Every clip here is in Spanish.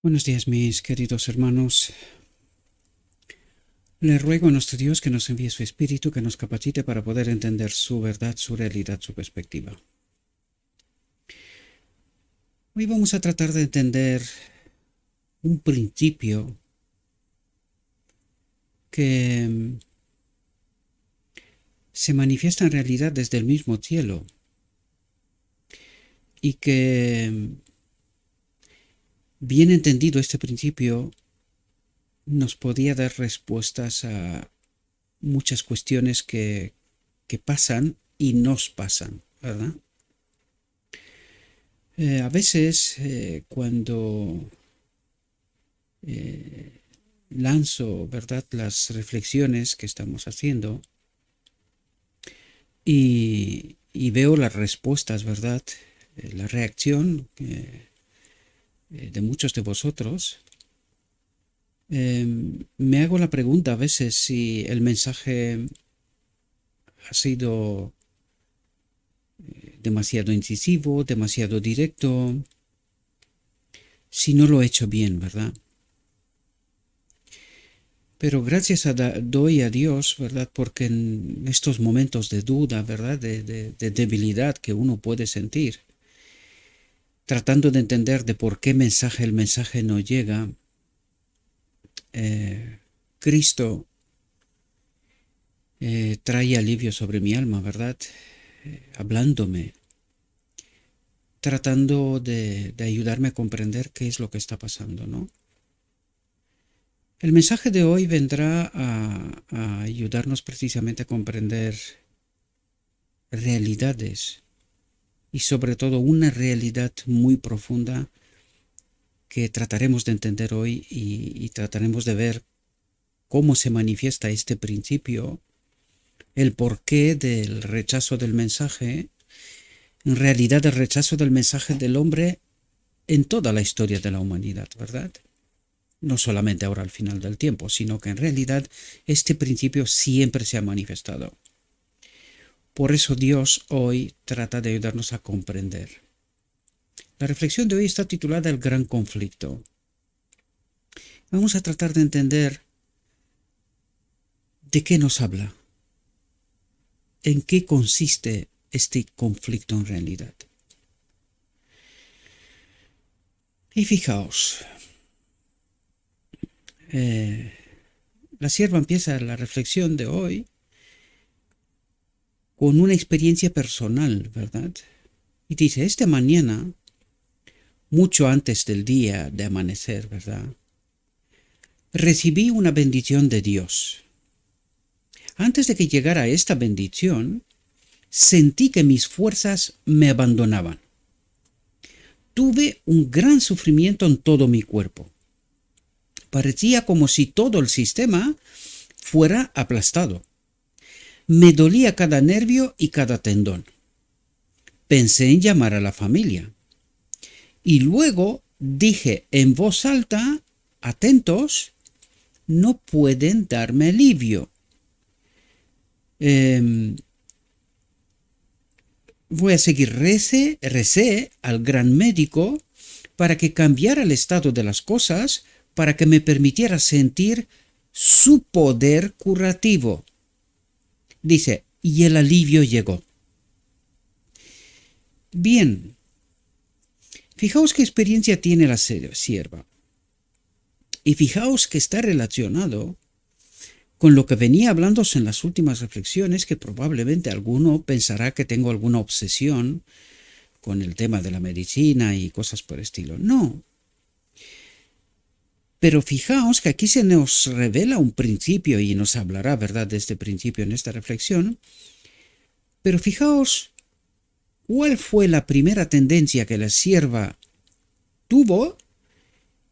Buenos días, mis queridos hermanos. Le ruego a nuestro Dios que nos envíe su Espíritu, que nos capacite para poder entender su verdad, su realidad, su perspectiva. Hoy vamos a tratar de entender un principio que se manifiesta en realidad desde el mismo cielo y que, bien entendido este principio, nos podía dar respuestas a muchas cuestiones que pasan y nos pasan, ¿verdad? A veces cuando lanzo, ¿verdad?, las reflexiones que estamos haciendo y veo las respuestas, ¿verdad?, la reacción de muchos de vosotros, me hago la pregunta a veces si el mensaje ha sido demasiado incisivo, demasiado directo, si no lo he hecho bien, ¿verdad? Pero gracias doy a Dios, ¿verdad? Porque en estos momentos de duda, ¿verdad? De debilidad que uno puede sentir, tratando de entender de por qué el mensaje no llega, Cristo trae alivio sobre mi alma, ¿verdad? Hablándome, tratando de ayudarme a comprender qué es lo que está pasando, ¿no? El mensaje de hoy vendrá a ayudarnos precisamente a comprender realidades y sobre todo una realidad muy profunda que trataremos de entender hoy y trataremos de ver cómo se manifiesta este principio, el porqué del rechazo del mensaje, en realidad el rechazo del mensaje del hombre en toda la historia de la humanidad, ¿verdad? No solamente ahora al final del tiempo, sino que en realidad este principio siempre se ha manifestado. Por eso Dios hoy trata de ayudarnos a comprender. La reflexión de hoy está titulada El Gran Conflicto. Vamos a tratar de entender de qué nos habla, en qué consiste este conflicto en realidad. Y fijaos, la sierva empieza la reflexión de hoy con una experiencia personal, ¿verdad? Y dice, esta mañana, mucho antes del día de amanecer, ¿verdad?, recibí una bendición de Dios. Antes de que llegara esta bendición, sentí que mis fuerzas me abandonaban. Tuve un gran sufrimiento en todo mi cuerpo. Parecía como si todo el sistema fuera aplastado. Me dolía cada nervio y cada tendón. Pensé en llamar a la familia. Y luego dije en voz alta, atentos, no pueden darme alivio. Voy a seguir, recé al gran médico para que cambiara el estado de las cosas, para que me permitiera sentir su poder curativo. Dice, y el alivio llegó. Bien, fijaos qué experiencia tiene la sierva. Y fijaos que está relacionado con lo que venía hablándose en las últimas reflexiones, que probablemente alguno pensará que tengo alguna obsesión con el tema de la medicina y cosas por el estilo. No. Pero fijaos que aquí se nos revela un principio y nos hablará, ¿verdad?, de este principio en esta reflexión. Pero fijaos, ¿cuál fue la primera tendencia que la sierva tuvo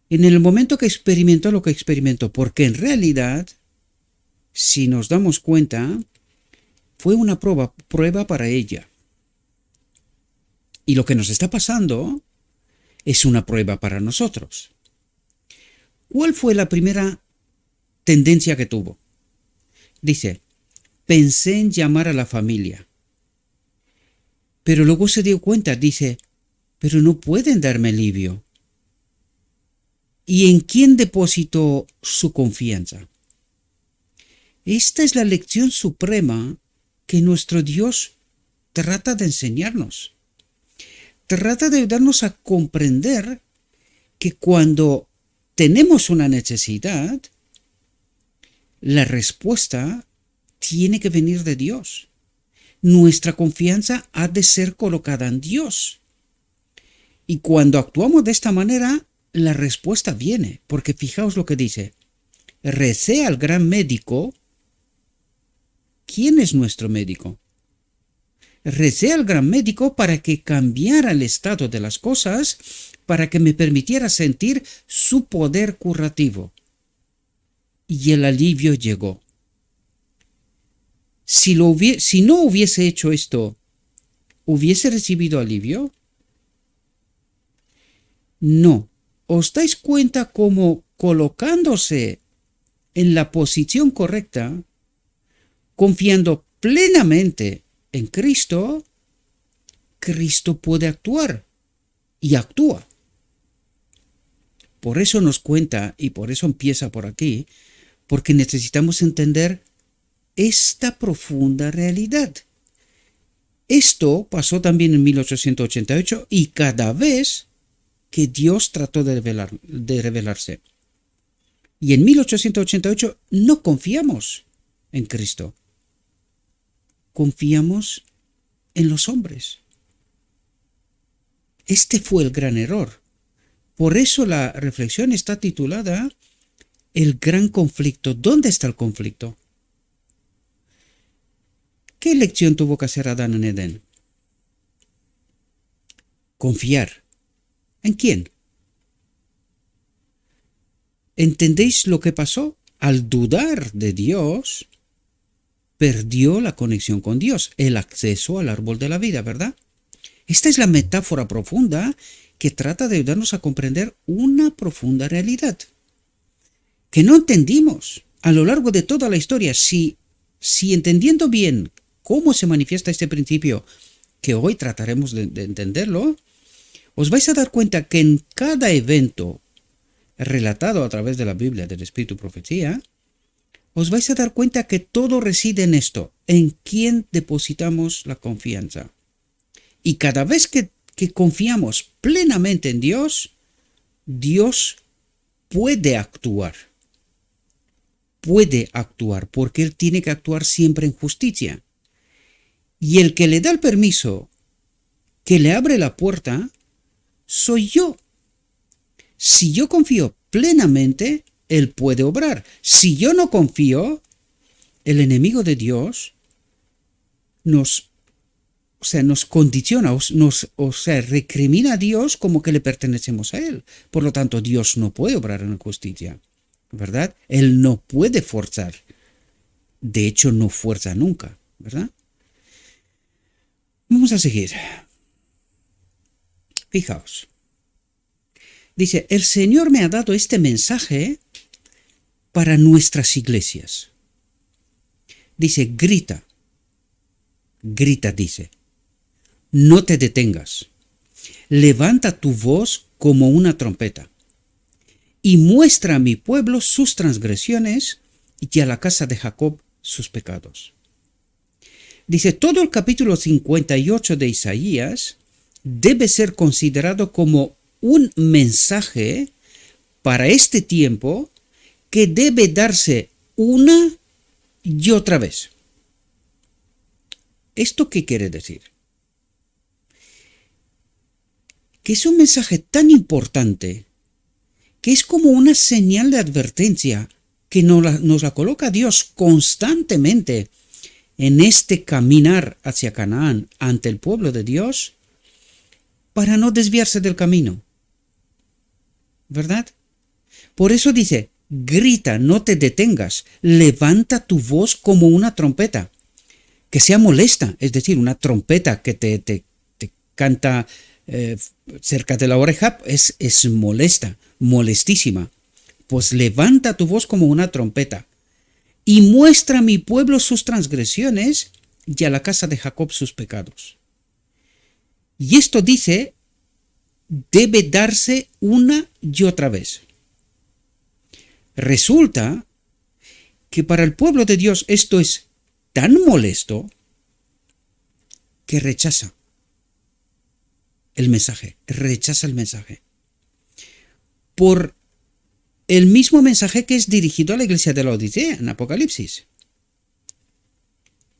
en el momento que experimentó lo que experimentó? Porque en realidad, si nos damos cuenta, fue una prueba para ella. Y lo que nos está pasando es una prueba para nosotros. ¿Cuál fue la primera tendencia que tuvo? Dice, pensé en llamar a la familia. Pero luego se dio cuenta, dice, pero no pueden darme alivio. ¿Y en quién depositó su confianza? Esta es la lección suprema que nuestro Dios trata de enseñarnos. Trata de ayudarnos a comprender que cuando tenemos una necesidad, la respuesta tiene que venir de Dios. Nuestra confianza ha de ser colocada en Dios. Y cuando actuamos de esta manera, la respuesta viene, porque fijaos lo que dice. Recé al gran médico. ¿Quién es nuestro médico? Recé al gran médico para que cambiara el estado de las cosas, para que me permitiera sentir su poder curativo. Y el alivio llegó. Si no hubiese hecho esto, ¿hubiese recibido alivio? No. ¿Os dais cuenta cómo colocándose en la posición correcta, confiando plenamente en Cristo, Cristo puede actuar y actúa? Por eso nos cuenta y por eso empieza por aquí, porque necesitamos entender esta profunda realidad. Esto pasó también en 1888 y cada vez que Dios trató de revelarse. Y en 1888 no confiamos en Cristo. Confiamos en los hombres. Este fue el gran error. Por eso la reflexión está titulada El gran conflicto. ¿Dónde está el conflicto? ¿Qué elección tuvo que hacer Adán en Edén? Confiar. ¿En quién? ¿Entendéis lo que pasó? Al dudar de Dios, perdió la conexión con Dios, el acceso al árbol de la vida, ¿verdad? Esta es la metáfora profunda que trata de ayudarnos a comprender una profunda realidad que no entendimos a lo largo de toda la historia. Si entendiendo bien cómo se manifiesta este principio, que hoy trataremos de entenderlo, os vais a dar cuenta que en cada evento relatado a través de la Biblia, del Espíritu y Profecía, os vais a dar cuenta que todo reside en esto, en quién depositamos la confianza. Y cada vez que confiamos plenamente en Dios, Dios puede actuar. Puede actuar, porque Él tiene que actuar siempre en justicia. Y el que le da el permiso, que le abre la puerta, soy yo. Si yo confío plenamente, Él puede obrar. Si yo no confío, el enemigo de Dios nos condiciona, recrimina a Dios como que le pertenecemos a Él. Por lo tanto, Dios no puede obrar en justicia, ¿verdad? Él no puede forzar. De hecho, no fuerza nunca, ¿verdad? Vamos a seguir. Fijaos. Dice, el Señor me ha dado este mensaje para nuestras iglesias. Dice, grita, dice, no te detengas, levanta tu voz como una trompeta y muestra a mi pueblo sus transgresiones y a la casa de Jacob sus pecados. Dice, todo el capítulo 58 de Isaías debe ser considerado como un mensaje para este tiempo que debe darse una y otra vez. ¿Esto qué quiere decir? Que es un mensaje tan importante que es como una señal de advertencia que nos la coloca Dios constantemente en este caminar hacia Canaán ante el pueblo de Dios para no desviarse del camino. ¿Verdad? Por eso dice, grita, no te detengas, levanta tu voz como una trompeta, que sea molesta, es decir, una trompeta que te canta cerca de la oreja es molesta, molestísima. Pues levanta tu voz como una trompeta y muestra a mi pueblo sus transgresiones y a la casa de Jacob sus pecados. Y esto dice, debe darse una y otra vez. Resulta que para el pueblo de Dios esto es tan molesto que rechaza el mensaje, por el mismo mensaje que es dirigido a la iglesia de la Odisea en Apocalipsis.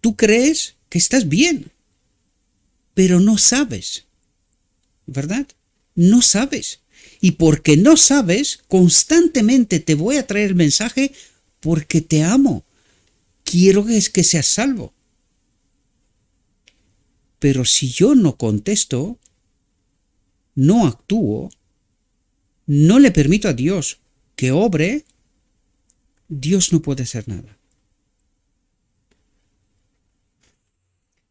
Tú crees que estás bien, pero no sabes, ¿verdad? No sabes. Y porque no sabes, constantemente te voy a traer el mensaje porque te amo. Quiero que seas salvo. Pero si yo no contesto, no actúo, no le permito a Dios que obre, Dios no puede hacer nada.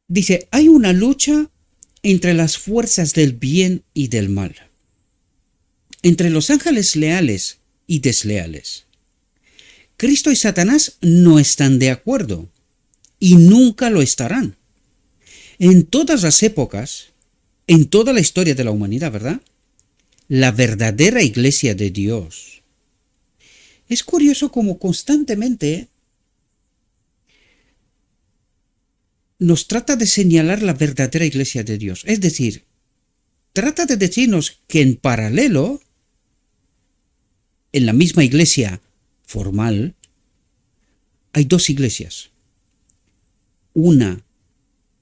Dice, hay una lucha entre las fuerzas del bien y del mal, entre los ángeles leales y desleales. Cristo y Satanás no están de acuerdo y nunca lo estarán. En todas las épocas, en toda la historia de la humanidad, ¿verdad? La verdadera iglesia de Dios. Es curioso cómo constantemente nos trata de señalar la verdadera iglesia de Dios. Es decir, trata de decirnos que en paralelo, en la misma iglesia formal, hay dos iglesias. Una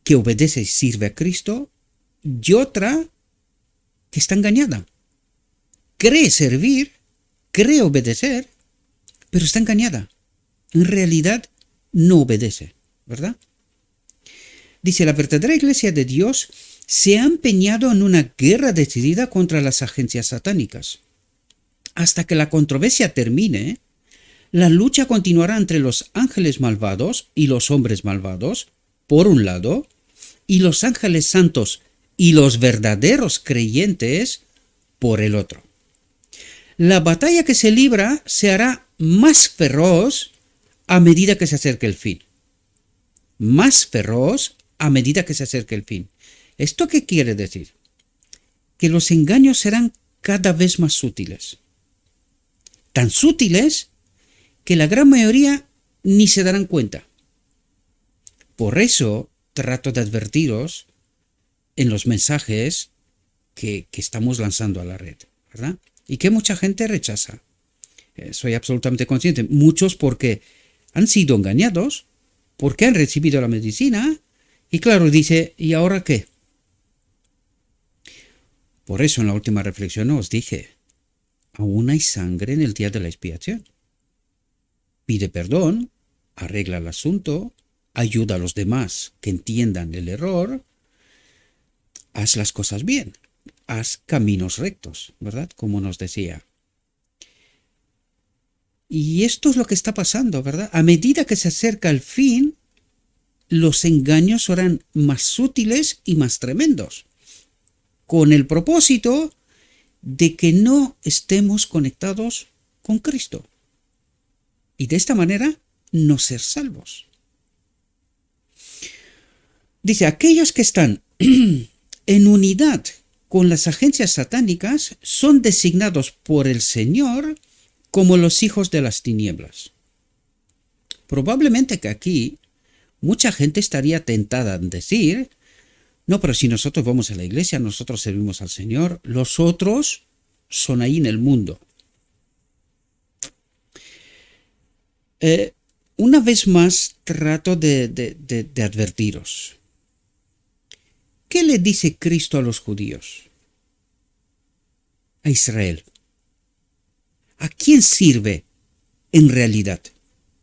que obedece y sirve a Cristo y otra que está engañada. Cree servir, cree obedecer, pero está engañada. En realidad no obedece, ¿verdad? Dice, la verdadera iglesia de Dios se ha empeñado en una guerra decidida contra las agencias satánicas. Hasta que la controversia termine, la lucha continuará entre los ángeles malvados y los hombres malvados, por un lado, y los ángeles santos y los verdaderos creyentes, por el otro. La batalla que se libra se hará más feroz a medida que se acerque el fin. Más feroz a medida que se acerque el fin. ¿Esto qué quiere decir? Que los engaños serán cada vez más sutiles. Tan sutiles que la gran mayoría ni se darán cuenta. Por eso trato de advertiros en los mensajes que estamos lanzando a la red, ¿verdad? Y que mucha gente rechaza. Soy absolutamente consciente. Muchos porque han sido engañados, porque han recibido la medicina, y claro, dice, ¿y ahora qué? Por eso en la última reflexión os dije, aún hay sangre en el día de la expiación. Pide perdón, arregla el asunto, ayuda a los demás que entiendan el error, haz las cosas bien, haz caminos rectos, ¿verdad? Como nos decía. Y esto es lo que está pasando, ¿verdad? A medida que se acerca el fin, los engaños serán más sutiles y más tremendos, con el propósito de que no estemos conectados con Cristo. Y de esta manera no ser salvos. Dice, aquellos que están en unidad con las agencias satánicas son designados por el Señor como los hijos de las tinieblas. Probablemente que aquí mucha gente estaría tentada en decir, no, pero si nosotros vamos a la iglesia, nosotros servimos al Señor, los otros son ahí en el mundo. Una vez más trato de advertiros. ¿Qué le dice Cristo a los judíos? A Israel. ¿A quién sirve en realidad?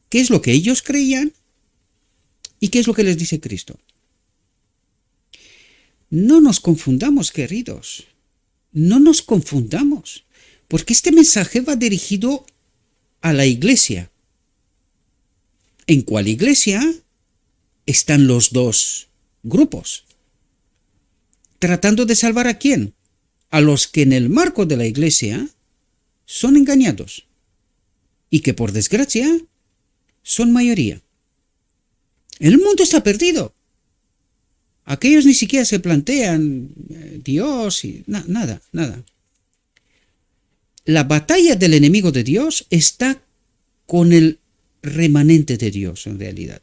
¿Qué es lo que ellos creían? ¿Y qué es lo que les dice Cristo? No nos confundamos, queridos. No nos confundamos. Porque este mensaje va dirigido a la iglesia. ¿En cuál iglesia están los dos grupos? ¿Tratando de salvar a quién? A los que en el marco de la iglesia son engañados y que por desgracia son mayoría. El mundo está perdido. Aquellos ni siquiera se plantean Dios y nada. La batalla del enemigo de Dios está con el remanente de Dios en realidad,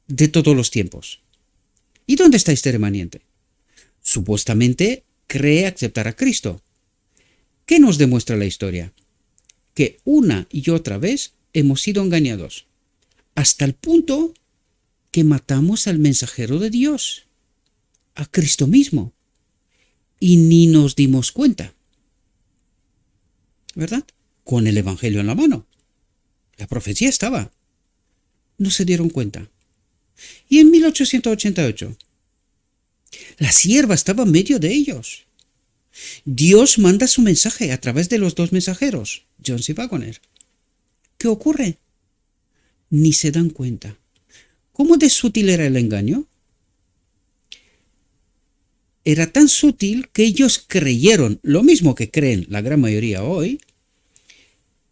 de todos los tiempos. ¿Y dónde está este remanente? Supuestamente cree aceptar a Cristo. ¿Qué nos demuestra la historia? Que una y otra vez hemos sido engañados, hasta el punto que matamos al mensajero de Dios, a Cristo mismo, y ni nos dimos cuenta, ¿verdad? Con el Evangelio en la mano. La profecía estaba. No se dieron cuenta. Y en 1888, la sierva estaba en medio de ellos. Dios manda su mensaje a través de los dos mensajeros, Jones y Waggoner. ¿Qué ocurre? Ni se dan cuenta. ¿Cómo de sutil era el engaño? Era tan sutil que ellos creyeron, lo mismo que creen la gran mayoría hoy,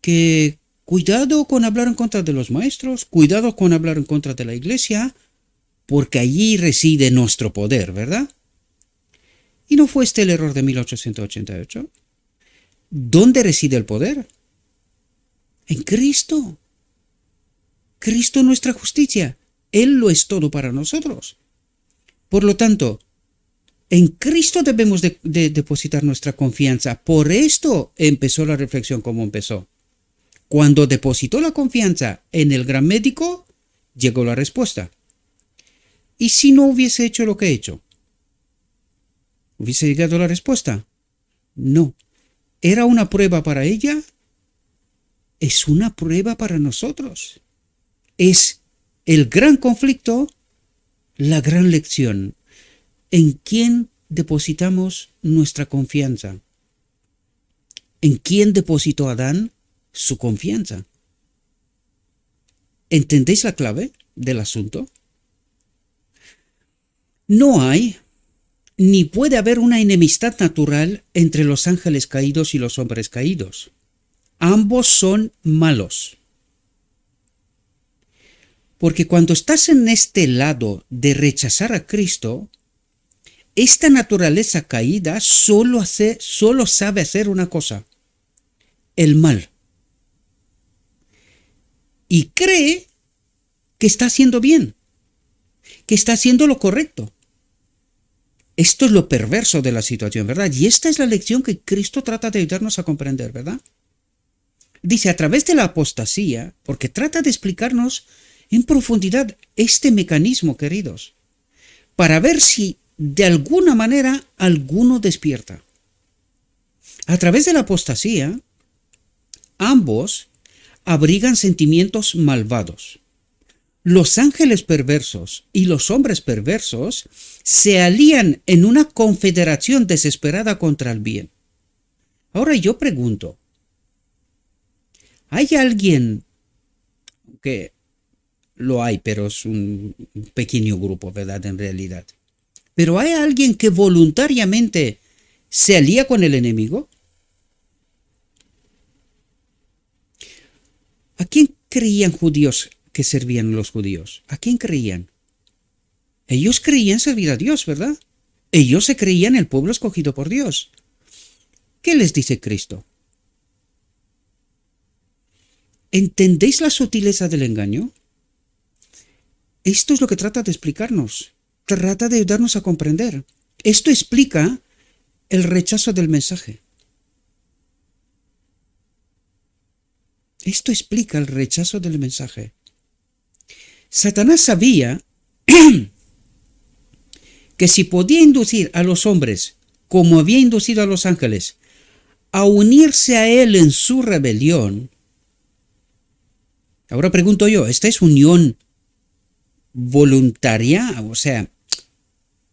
que cuidado con hablar en contra de los maestros, cuidado con hablar en contra de la iglesia, porque allí reside nuestro poder, ¿verdad? ¿Y no fue este el error de 1888? ¿Dónde reside el poder? En Cristo. Cristo nuestra justicia. Él lo es todo para nosotros. Por lo tanto, en Cristo debemos de depositar nuestra confianza. Por esto empezó la reflexión como empezó. Cuando depositó la confianza en el gran médico, llegó la respuesta. ¿Y si no hubiese hecho lo que he hecho? ¿Hubiese llegado la respuesta? No. ¿Era una prueba para ella? Es una prueba para nosotros. Es el gran conflicto, la gran lección. ¿En quién depositamos nuestra confianza? ¿En quién depositó Adán su confianza? ¿Entendéis la clave del asunto? No hay ni puede haber una enemistad natural entre los ángeles caídos y los hombres caídos. Ambos son malos. Porque cuando estás en este lado de rechazar a Cristo, esta naturaleza caída solo sabe hacer una cosa: el mal. Y cree que está haciendo bien, que está haciendo lo correcto. Esto es lo perverso de la situación, ¿verdad? Y esta es la lección que Cristo trata de ayudarnos a comprender, ¿verdad? Dice, a través de la apostasía, porque trata de explicarnos en profundidad este mecanismo, queridos, para ver si de alguna manera alguno despierta. A través de la apostasía, ambos abrigan sentimientos malvados. Los ángeles perversos y los hombres perversos se alían en una confederación desesperada contra el bien. Ahora yo pregunto, ¿hay alguien, que lo hay, pero es un pequeño grupo, ¿verdad? En realidad. Pero ¿hay alguien que voluntariamente se alía con el enemigo? ¿A quién creían judíos que servían los judíos? ¿A quién creían? Ellos creían servir a Dios, ¿verdad? Ellos se creían el pueblo escogido por Dios. ¿Qué les dice Cristo? ¿Entendéis la sutileza del engaño? Esto es lo que trata de explicarnos. Trata de ayudarnos a comprender. Esto explica el rechazo del mensaje. Esto explica el rechazo del mensaje. Satanás sabía que si podía inducir a los hombres, como había inducido a los ángeles, a unirse a él en su rebelión. Ahora pregunto yo, ¿esta es unión voluntaria? O sea,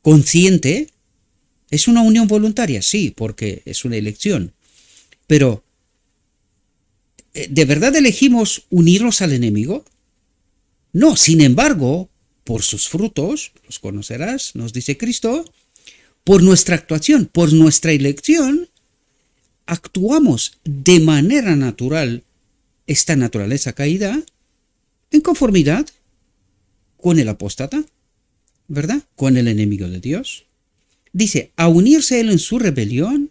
consciente. ¿Es una unión voluntaria? Sí, porque es una elección. Pero, ¿de verdad elegimos unirnos al enemigo? No, sin embargo, por sus frutos, los conocerás, nos dice Cristo, por nuestra actuación, por nuestra elección, actuamos de manera natural esta naturaleza caída en conformidad con el apóstata, ¿verdad? Con el enemigo de Dios. Dice, a unirse él en su rebelión,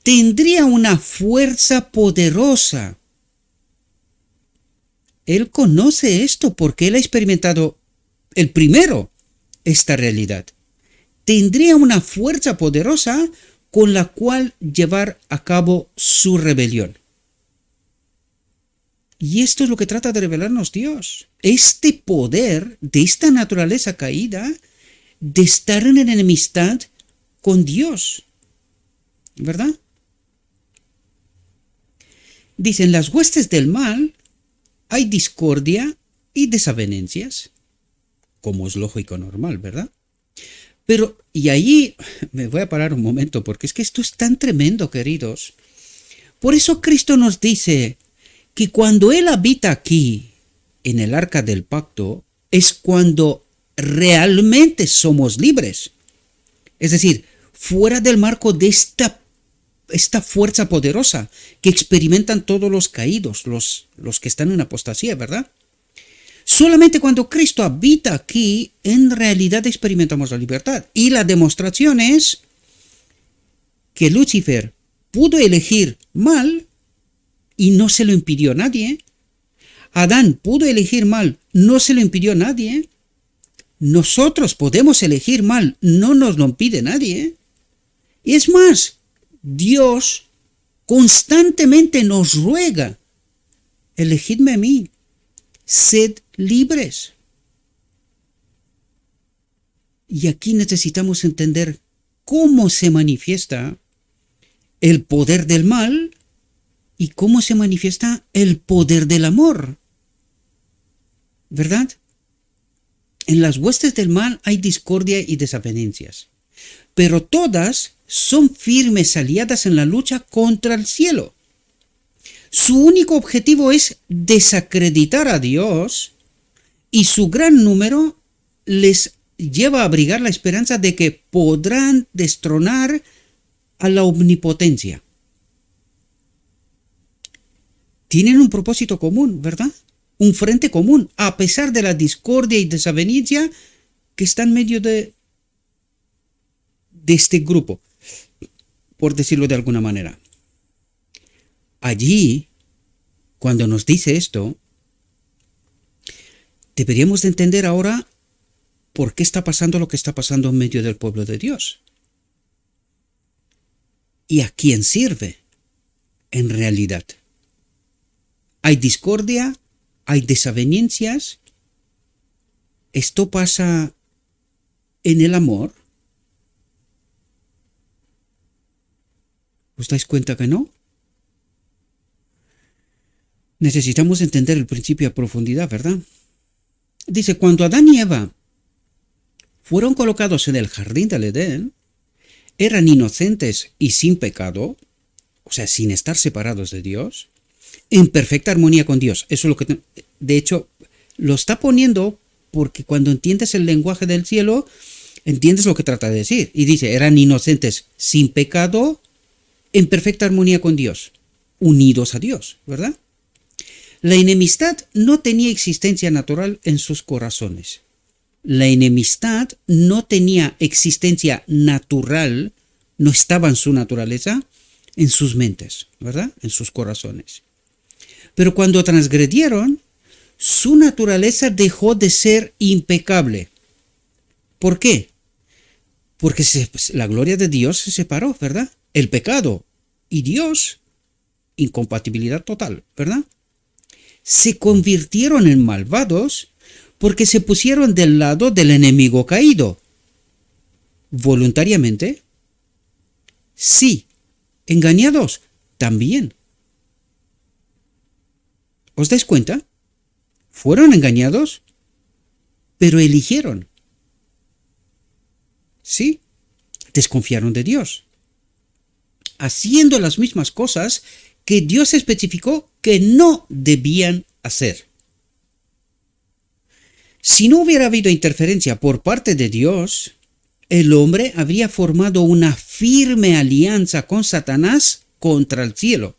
tendría una fuerza poderosa. Él conoce esto porque él ha experimentado el primero esta realidad. Tendría una fuerza poderosa con la cual llevar a cabo su rebelión. Y esto es lo que trata de revelarnos Dios. Este poder de esta naturaleza caída de estar en enemistad con Dios. ¿Verdad? Dicen, las huestes del mal hay discordia y desavenencias, como es lógico normal, ¿verdad? Pero, y ahí me voy a parar un momento, porque es que esto es tan tremendo, queridos. Por eso Cristo nos dice que cuando Él habita aquí, en el arca del pacto, es cuando realmente somos libres. Es decir, fuera del marco de esta fuerza poderosa que experimentan todos los caídos, los que están en apostasía, ¿verdad? Solamente cuando Cristo habita aquí, en realidad experimentamos la libertad. Y la demostración es que Lucifer pudo elegir mal y no se lo impidió nadie. Adán pudo elegir mal, no se lo impidió nadie. Nosotros podemos elegir mal, no nos lo impide nadie. Y es más, Dios constantemente nos ruega, elegidme a mí, sed libres. Y aquí necesitamos entender cómo se manifiesta el poder del mal y cómo se manifiesta el poder del amor. ¿Verdad? En las huestes del mal hay discordia y desavenencias, pero todas son firmes aliadas en la lucha contra el cielo. Su único objetivo es desacreditar a Dios y su gran número les lleva a abrigar la esperanza de que podrán destronar a la omnipotencia. Tienen un propósito común, ¿verdad? Un frente común, a pesar de la discordia y desavenencia que está en medio de este grupo, por decirlo de alguna manera. Allí, cuando nos dice esto, deberíamos de entender ahora por qué está pasando lo que está pasando en medio del pueblo de Dios. ¿Y a quién sirve en realidad? Hay discordia, hay desavenencias. ¿Esto pasa en el amor? ¿Os dais cuenta que no? Necesitamos entender el principio a profundidad, ¿verdad? Dice, cuando Adán y Eva fueron colocados en el jardín del Edén, eran inocentes y sin pecado, o sea, sin estar separados de Dios, en perfecta armonía con Dios. Eso es lo que, de hecho, lo está poniendo porque cuando entiendes el lenguaje del cielo, entiendes lo que trata de decir. Y dice, eran inocentes sin pecado, en perfecta armonía con Dios, unidos a Dios, ¿verdad? La enemistad no tenía existencia natural en sus corazones. La enemistad no tenía existencia natural, no estaba en su naturaleza, en sus mentes, ¿verdad? En sus corazones. Pero cuando transgredieron, su naturaleza dejó de ser impecable. ¿Por qué? Porque la gloria de Dios se separó, ¿verdad? El pecado y Dios, incompatibilidad total, ¿verdad? Se convirtieron en malvados porque se pusieron del lado del enemigo caído. ¿Voluntariamente? Sí. ¿Engañados? También. ¿Os dais cuenta? Fueron engañados, pero eligieron. Sí, desconfiaron de Dios, haciendo las mismas cosas que Dios especificó que no debían hacer. Si no hubiera habido interferencia por parte de Dios, el hombre habría formado una firme alianza con Satanás contra el cielo.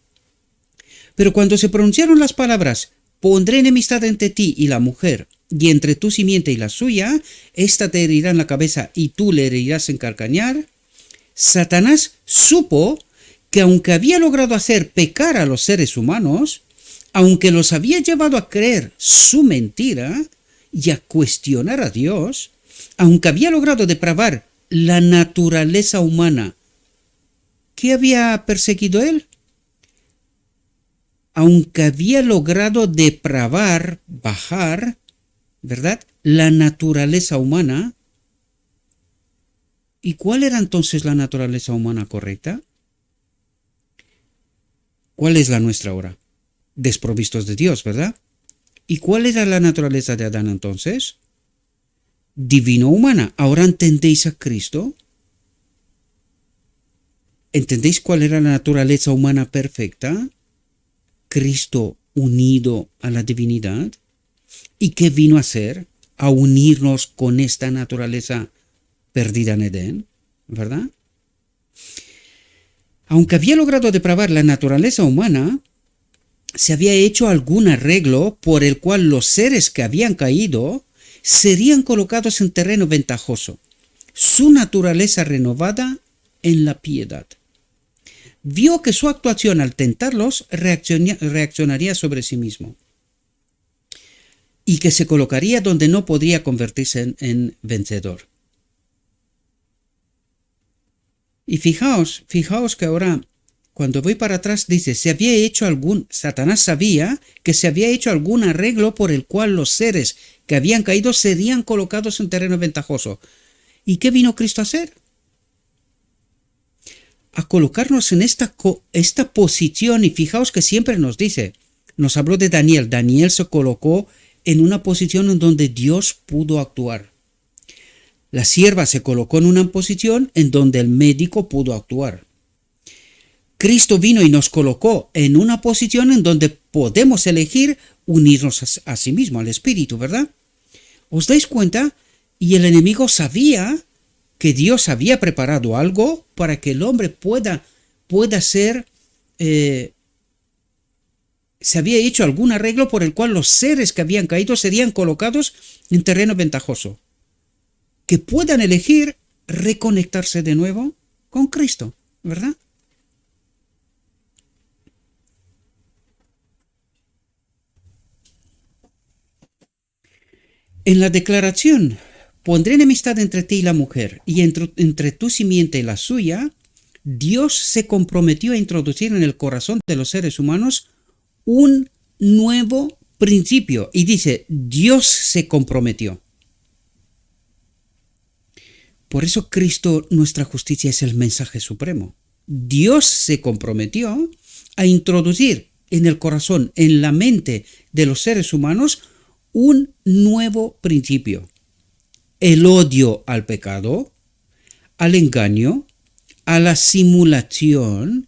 Pero cuando se pronunciaron las palabras, pondré enemistad entre ti y la mujer, y entre tu simiente y la suya, ésta te herirá en la cabeza y tú le herirás en calcañar, Satanás supo que aunque había logrado hacer pecar a los seres humanos, aunque los había llevado a creer su mentira y a cuestionar a Dios, aunque había logrado depravar la naturaleza humana, ¿qué había perseguido él? Aunque había logrado depravar, bajar, ¿verdad?, la naturaleza humana. ¿Y cuál era entonces la naturaleza humana correcta? ¿Cuál es la nuestra ahora? Desprovistos de Dios, ¿verdad? ¿Y cuál era la naturaleza de Adán entonces? Divino-humana. ¿Ahora entendéis a Cristo? ¿Entendéis cuál era la naturaleza humana perfecta? Cristo unido a la divinidad. ¿Y qué vino a hacer? A unirnos con esta naturaleza perdida en Edén, ¿verdad? Aunque había logrado depravar la naturaleza humana, se había hecho algún arreglo por el cual los seres que habían caído serían colocados en terreno ventajoso, su naturaleza renovada en la piedad. Vio que su actuación al tentarlos reaccionaría sobre sí mismo y que se colocaría donde no podría convertirse en vencedor. Y fijaos que ahora, cuando voy para atrás, dice, Satanás sabía que se había hecho algún arreglo por el cual los seres que habían caído serían colocados en terreno ventajoso. ¿Y qué vino Cristo a hacer? A colocarnos en esta posición. Y fijaos que siempre nos habló de Daniel. Daniel se colocó en una posición en donde Dios pudo actuar. La sierva se colocó en una posición en donde el médico pudo actuar. Cristo vino y nos colocó en una posición en donde podemos elegir unirnos a sí mismo, al Espíritu, ¿verdad? ¿Os dais cuenta? Y el enemigo sabía que Dios había preparado algo para que el hombre pueda ser... se había hecho algún arreglo por el cual los seres que habían caído serían colocados en terreno ventajoso, que puedan elegir reconectarse de nuevo con Cristo, ¿verdad? En la declaración, pondré enemistad entre ti y la mujer, y entre tu simiente y la suya, Dios se comprometió a introducir en el corazón de los seres humanos un nuevo principio. Y dice, Dios se comprometió. Por eso Cristo, nuestra justicia, es el mensaje supremo. Dios se comprometió a introducir en el corazón, en la mente de los seres humanos, un nuevo principio. El odio al pecado, al engaño, a la simulación,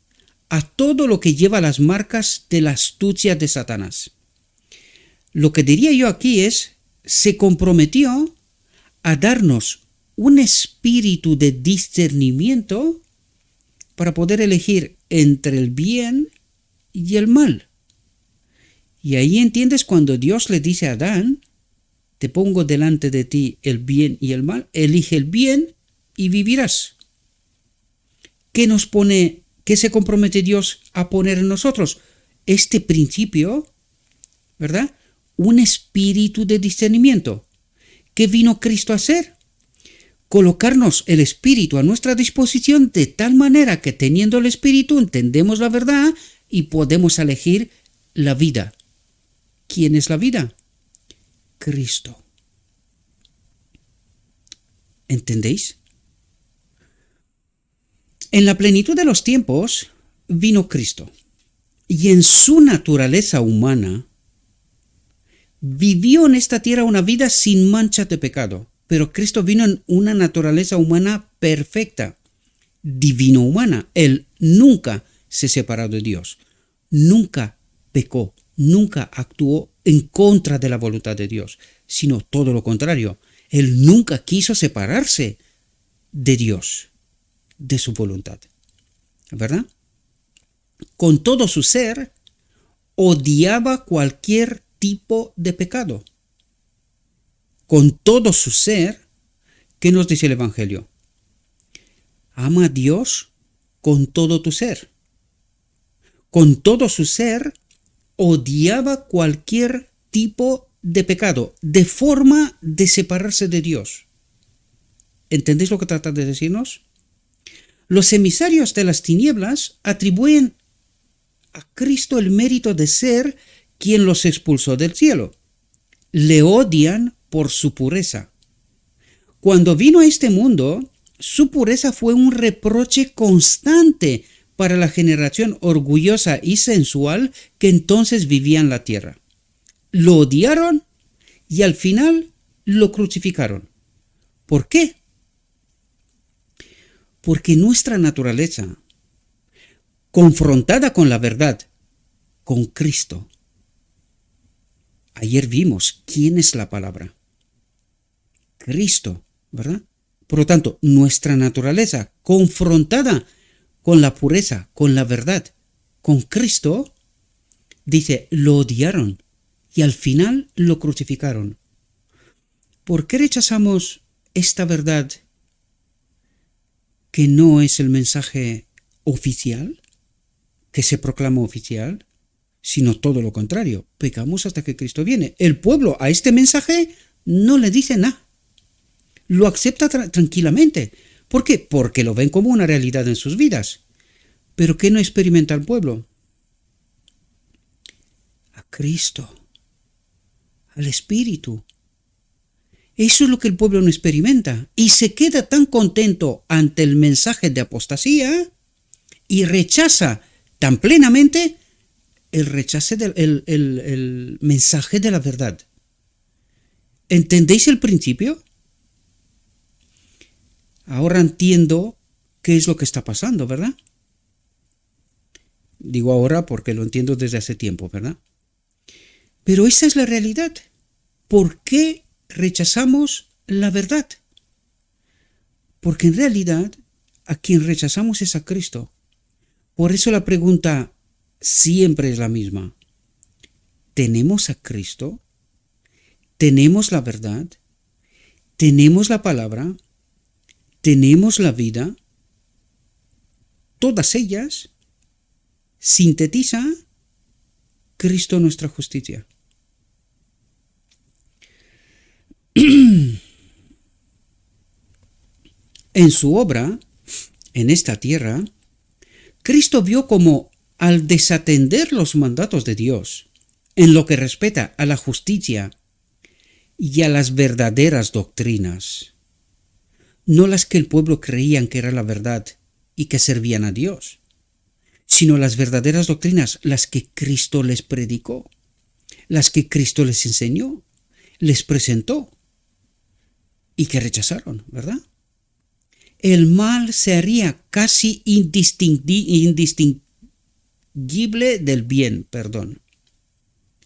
a todo lo que lleva las marcas de la astucia de Satanás. Lo que diría yo aquí es, se comprometió a darnos un espíritu de discernimiento para poder elegir entre el bien y el mal. Y ahí entiendes cuando Dios le dice a Adán, te pongo delante de ti el bien y el mal, elige el bien y vivirás. ¿Qué se compromete Dios a poner en nosotros? Este principio, ¿verdad? Un espíritu de discernimiento. ¿Qué vino Cristo a hacer? Colocarnos el espíritu a nuestra disposición de tal manera que teniendo el espíritu entendemos la verdad y podemos elegir la vida. ¿Quién es la vida? Cristo. ¿Entendéis? En la plenitud de los tiempos vino Cristo y en su naturaleza humana vivió en esta tierra una vida sin mancha de pecado. Pero Cristo vino en una naturaleza humana perfecta, divino-humana. Él nunca se separó de Dios, nunca pecó, nunca actuó en contra de la voluntad de Dios, sino todo lo contrario. Él nunca quiso separarse de Dios, de su voluntad, ¿verdad? Con todo su ser, odiaba cualquier tipo de pecado. Con todo su ser, ¿qué nos dice el Evangelio? Ama a Dios con todo tu ser. Con todo su ser, odiaba cualquier tipo de pecado, de forma de separarse de Dios. ¿Entendéis lo que trata de decirnos? Los emisarios de las tinieblas atribuyen a Cristo el mérito de ser quien los expulsó del cielo. Le odian por su pureza. Cuando vino a este mundo, su pureza fue un reproche constante para la generación orgullosa y sensual que entonces vivía en la tierra. Lo odiaron y al final lo crucificaron. ¿Por qué? Porque nuestra naturaleza, confrontada con la verdad, con Cristo. Ayer vimos quién es la palabra. Cristo, ¿verdad? Por lo tanto, nuestra naturaleza, confrontada con la pureza, con la verdad, con Cristo, dice, lo odiaron y al final lo crucificaron. ¿Por qué rechazamos esta verdad que no es el mensaje oficial, que se proclama oficial, sino todo lo contrario? Pecamos hasta que Cristo viene. El pueblo a este mensaje no le dice nada. Lo acepta tranquilamente. ¿Por qué? Porque lo ven como una realidad en sus vidas. ¿Pero qué no experimenta el pueblo? A Cristo, al Espíritu. Eso es lo que el pueblo no experimenta. Y se queda tan contento ante el mensaje de apostasía y rechaza tan plenamente el mensaje de la verdad. ¿Entendéis el principio? Ahora entiendo qué es lo que está pasando, ¿verdad? Digo ahora porque lo entiendo desde hace tiempo, ¿verdad? Pero esa es la realidad. ¿Por qué rechazamos la verdad? Porque en realidad a quien rechazamos es a Cristo. Por eso la pregunta siempre es la misma. ¿Tenemos a Cristo? ¿Tenemos la verdad? ¿Tenemos la palabra? ¿Tenemos la vida? Todas ellas sintetiza Cristo nuestra justicia. En su obra, en esta tierra, Cristo vio como al desatender los mandatos de Dios, en lo que respecta a la justicia y a las verdaderas doctrinas, no las que el pueblo creían que era la verdad y que servían a Dios, sino las verdaderas doctrinas, las que Cristo les predicó, las que Cristo les enseñó, les presentó y que rechazaron, ¿verdad? El mal se haría casi indistinguible del bien,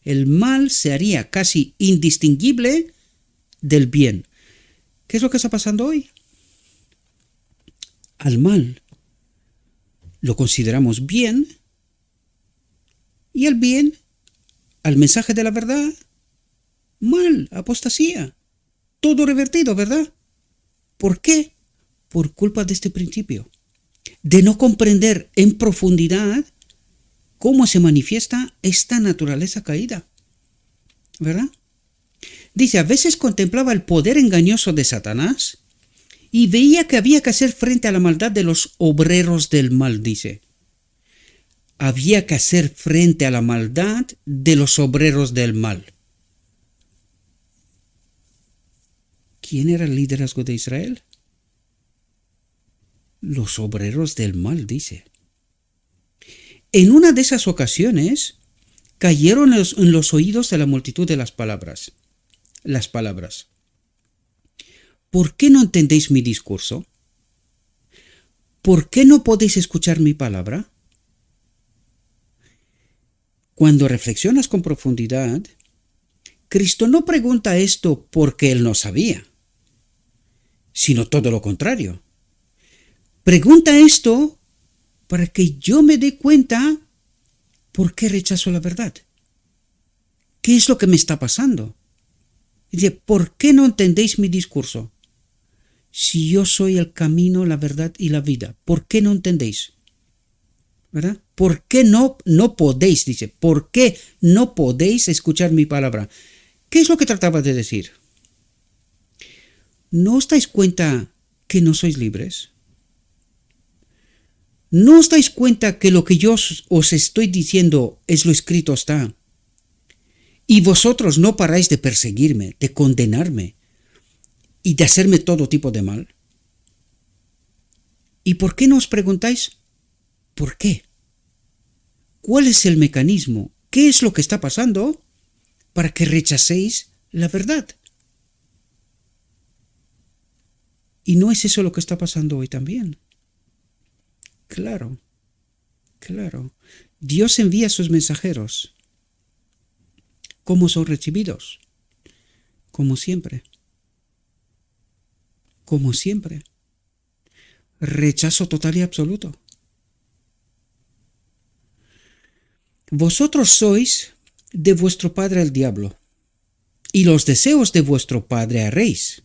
El mal se haría casi indistinguible del bien. ¿Qué es lo que está pasando hoy? Al mal lo consideramos bien y al bien, al mensaje de la verdad, mal, apostasía. Todo revertido, ¿verdad? ¿Por qué? Por culpa de este principio, de no comprender en profundidad cómo se manifiesta esta naturaleza caída, ¿verdad? Dice, a veces contemplaba el poder engañoso de Satanás y veía que había que hacer frente a la maldad de los obreros del mal, dice. Había que hacer frente a la maldad de los obreros del mal. ¿Quién era el liderazgo de Israel? Los obreros del mal, dice. En una de esas ocasiones cayeron en los oídos de la multitud de las palabras. ¿Por qué no entendéis mi discurso? ¿Por qué no podéis escuchar mi palabra? Cuando reflexionas con profundidad, Cristo no pregunta esto porque Él no sabía, sino todo lo contrario. Pregunta esto para que yo me dé cuenta por qué rechazo la verdad. ¿Qué es lo que me está pasando? Dice, ¿por qué no entendéis mi discurso? Si yo soy el camino, la verdad y la vida, ¿por qué no entendéis? ¿Verdad? ¿Por qué no podéis? Dice, ¿por qué no podéis escuchar mi palabra? ¿Qué es lo que trataba de decir? ¿No os dais cuenta que no sois libres? ¿No os dais cuenta que lo que yo os estoy diciendo es lo escrito está? Y vosotros no paráis de perseguirme, de condenarme y de hacerme todo tipo de mal. ¿Y por qué no os preguntáis? ¿Por qué? ¿Cuál es el mecanismo? ¿Qué es lo que está pasando para que rechacéis la verdad? ¿Y no es eso lo que está pasando hoy también? Claro. Dios envía a sus mensajeros. ¿Cómo son recibidos? Como siempre. Rechazo total y absoluto. Vosotros sois de vuestro padre el diablo, y los deseos de vuestro padre haréis.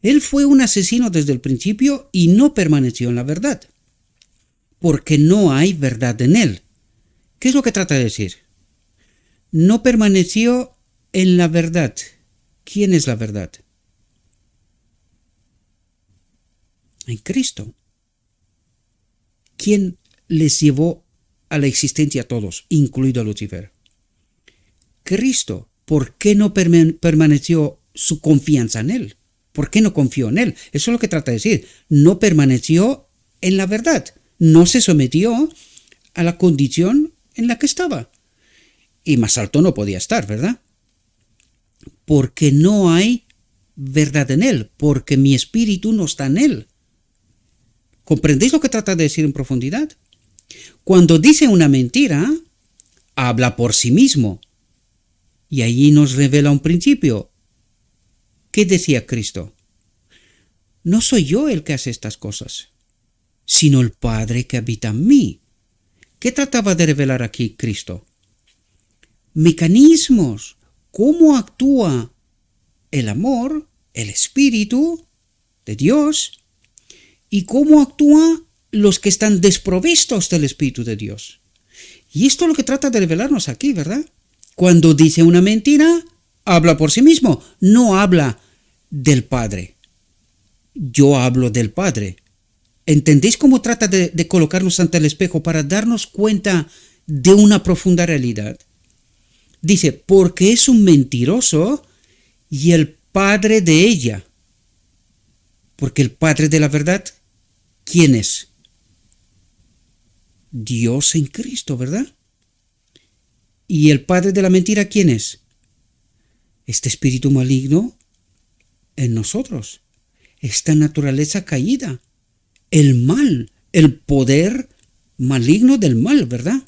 Él fue un asesino desde el principio y no permaneció en la verdad, porque no hay verdad en él. ¿Qué es lo que trata de decir? No permaneció en la verdad. ¿Quién es la verdad? En Cristo. ¿Quién les llevó a la existencia a todos, incluido a Lucifer? Cristo. ¿Por qué no permaneció su confianza en él? ¿Por qué no confió en él? Eso es lo que trata de decir. No permaneció en la verdad. No se sometió a la condición en la que estaba. Y más alto no podía estar, ¿verdad? Porque no hay verdad en él. Porque mi espíritu no está en él. ¿Comprendéis lo que trata de decir en profundidad? Cuando dice una mentira, habla por sí mismo. Y allí nos revela un principio. ¿Qué decía Cristo? No soy yo el que hace estas cosas, sino el Padre que habita en mí. ¿Qué trataba de revelar aquí Cristo? Mecanismos. ¿Cómo actúa el amor, el Espíritu de Dios? ¿Y cómo actúan los que están desprovistos del Espíritu de Dios? Y esto es lo que trata de revelarnos aquí, ¿verdad? Cuando dice una mentira, habla por sí mismo, no habla del Padre. Yo hablo del Padre. ¿Entendéis cómo trata de colocarnos ante el espejo para darnos cuenta de una profunda realidad? Dice, porque es un mentiroso y el padre de ella. Porque el padre de la verdad, ¿quién es? Dios en Cristo, ¿verdad? ¿Y el padre de la mentira quién es? Este espíritu maligno en nosotros, esta naturaleza caída, el mal, el poder maligno del mal, ¿verdad?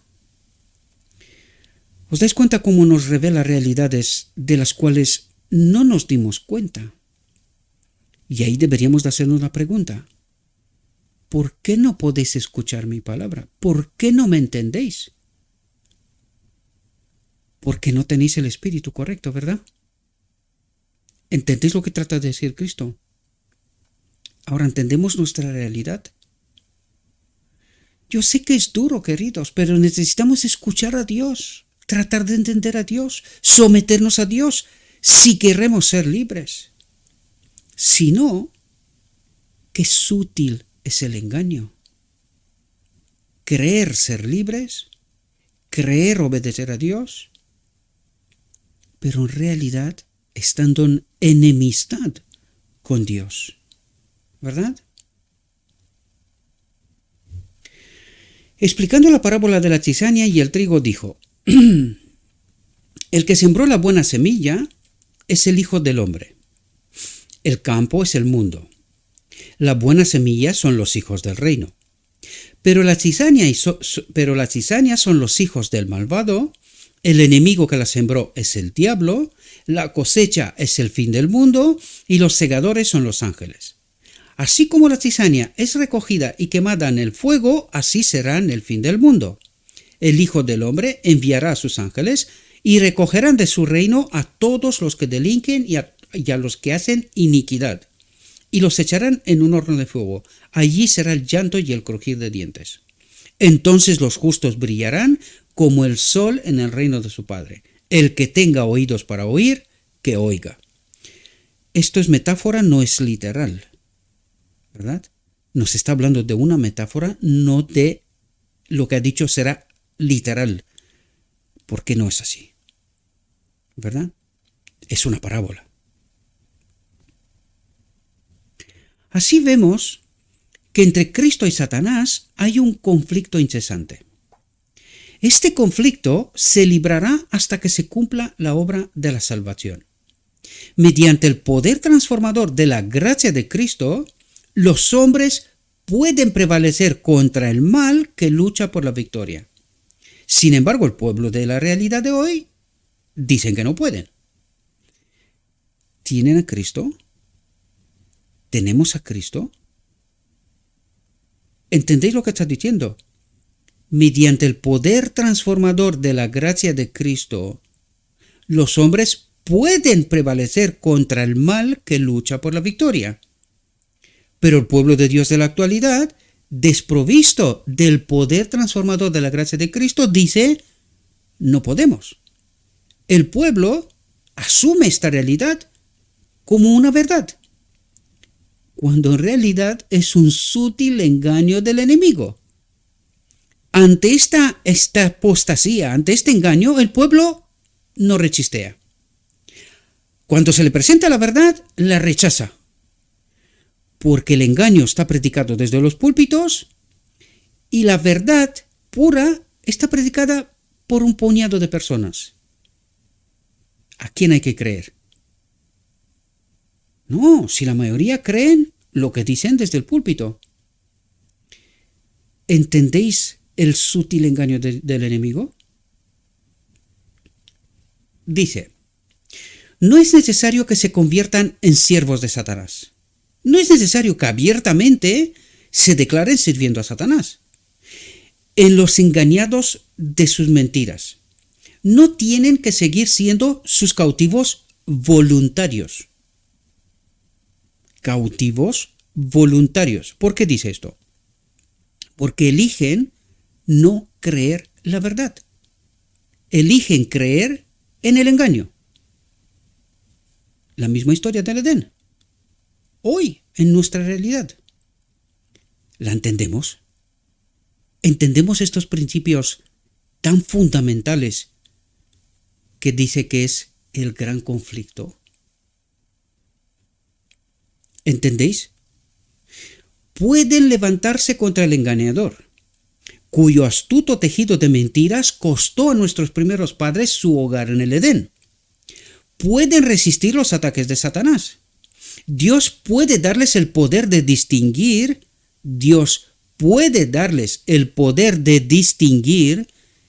¿Os dais cuenta cómo nos revela realidades de las cuales no nos dimos cuenta? Y ahí deberíamos de hacernos la pregunta, ¿por qué no podéis escuchar mi palabra? ¿Por qué no me entendéis? Porque no tenéis el espíritu correcto, ¿verdad? ¿Entendéis lo que trata de decir Cristo? Ahora entendemos nuestra realidad. Yo sé que es duro, queridos, pero necesitamos escuchar a Dios, tratar de entender a Dios, someternos a Dios, si queremos ser libres. Si no, qué sutil es el engaño. Creer ser libres, creer obedecer a Dios, pero en realidad estando en enemistad con Dios, ¿verdad? Explicando la parábola de la cizaña y el trigo dijo, el que sembró la buena semilla es el Hijo del Hombre. El campo es el mundo. La buena semilla son los hijos del reino. Pero la cizaña son los hijos del malvado. El enemigo que la sembró es el diablo. La cosecha es el fin del mundo. Y los segadores son los ángeles. Así como la cizaña es recogida y quemada en el fuego, así será en el fin del mundo. El Hijo del Hombre enviará a sus ángeles y recogerán de su reino a todos los que delinquen y a los que hacen iniquidad, y los echarán en un horno de fuego. Allí será el llanto y el crujir de dientes. Entonces los justos brillarán como el sol en el reino de su Padre. El que tenga oídos para oír, que oiga. Esto es metáfora, no es literal, ¿verdad? Nos está hablando de una metáfora, no de lo que ha dicho será literal, porque no es así, ¿verdad? Es una parábola. Así vemos que entre Cristo y Satanás hay un conflicto incesante. Este conflicto se librará hasta que se cumpla la obra de la salvación. Mediante el poder transformador de la gracia de Cristo, los hombres pueden prevalecer contra el mal que lucha por la victoria. Sin embargo, el pueblo de la realidad de hoy dicen que no pueden. ¿Tienen a Cristo? ¿Tenemos a Cristo? ¿Entendéis lo que está diciendo? Mediante el poder transformador de la gracia de Cristo, los hombres pueden prevalecer contra el mal que lucha por la victoria. Pero el pueblo de Dios de la actualidad, desprovisto del poder transformador de la gracia de Cristo, dice, no podemos. El pueblo asume esta realidad como una verdad, cuando en realidad es un sutil engaño del enemigo. Ante esta apostasía, ante este engaño, el pueblo no rechistea. Cuando se le presenta la verdad, la rechaza, porque el engaño está predicado desde los púlpitos y la verdad pura está predicada por un puñado de personas. ¿A quién hay que creer? No, si la mayoría creen lo que dicen desde el púlpito. ¿Entendéis el sutil engaño del enemigo? Dice, no es necesario que se conviertan en siervos de Satanás. No es necesario que abiertamente se declaren sirviendo a Satanás. En los engañados de sus mentiras. No tienen que seguir siendo sus cautivos voluntarios. Cautivos voluntarios. ¿Por qué dice esto? Porque eligen no creer la verdad. Eligen creer en el engaño. La misma historia del Edén. Hoy, en nuestra realidad. ¿La entendemos? ¿Entendemos estos principios tan fundamentales que dice que es el gran conflicto? ¿Entendéis? Pueden levantarse contra el engañador, cuyo astuto tejido de mentiras costó a nuestros primeros padres su hogar en el Edén. Pueden resistir los ataques de Satanás. Dios puede darles el poder de distinguir,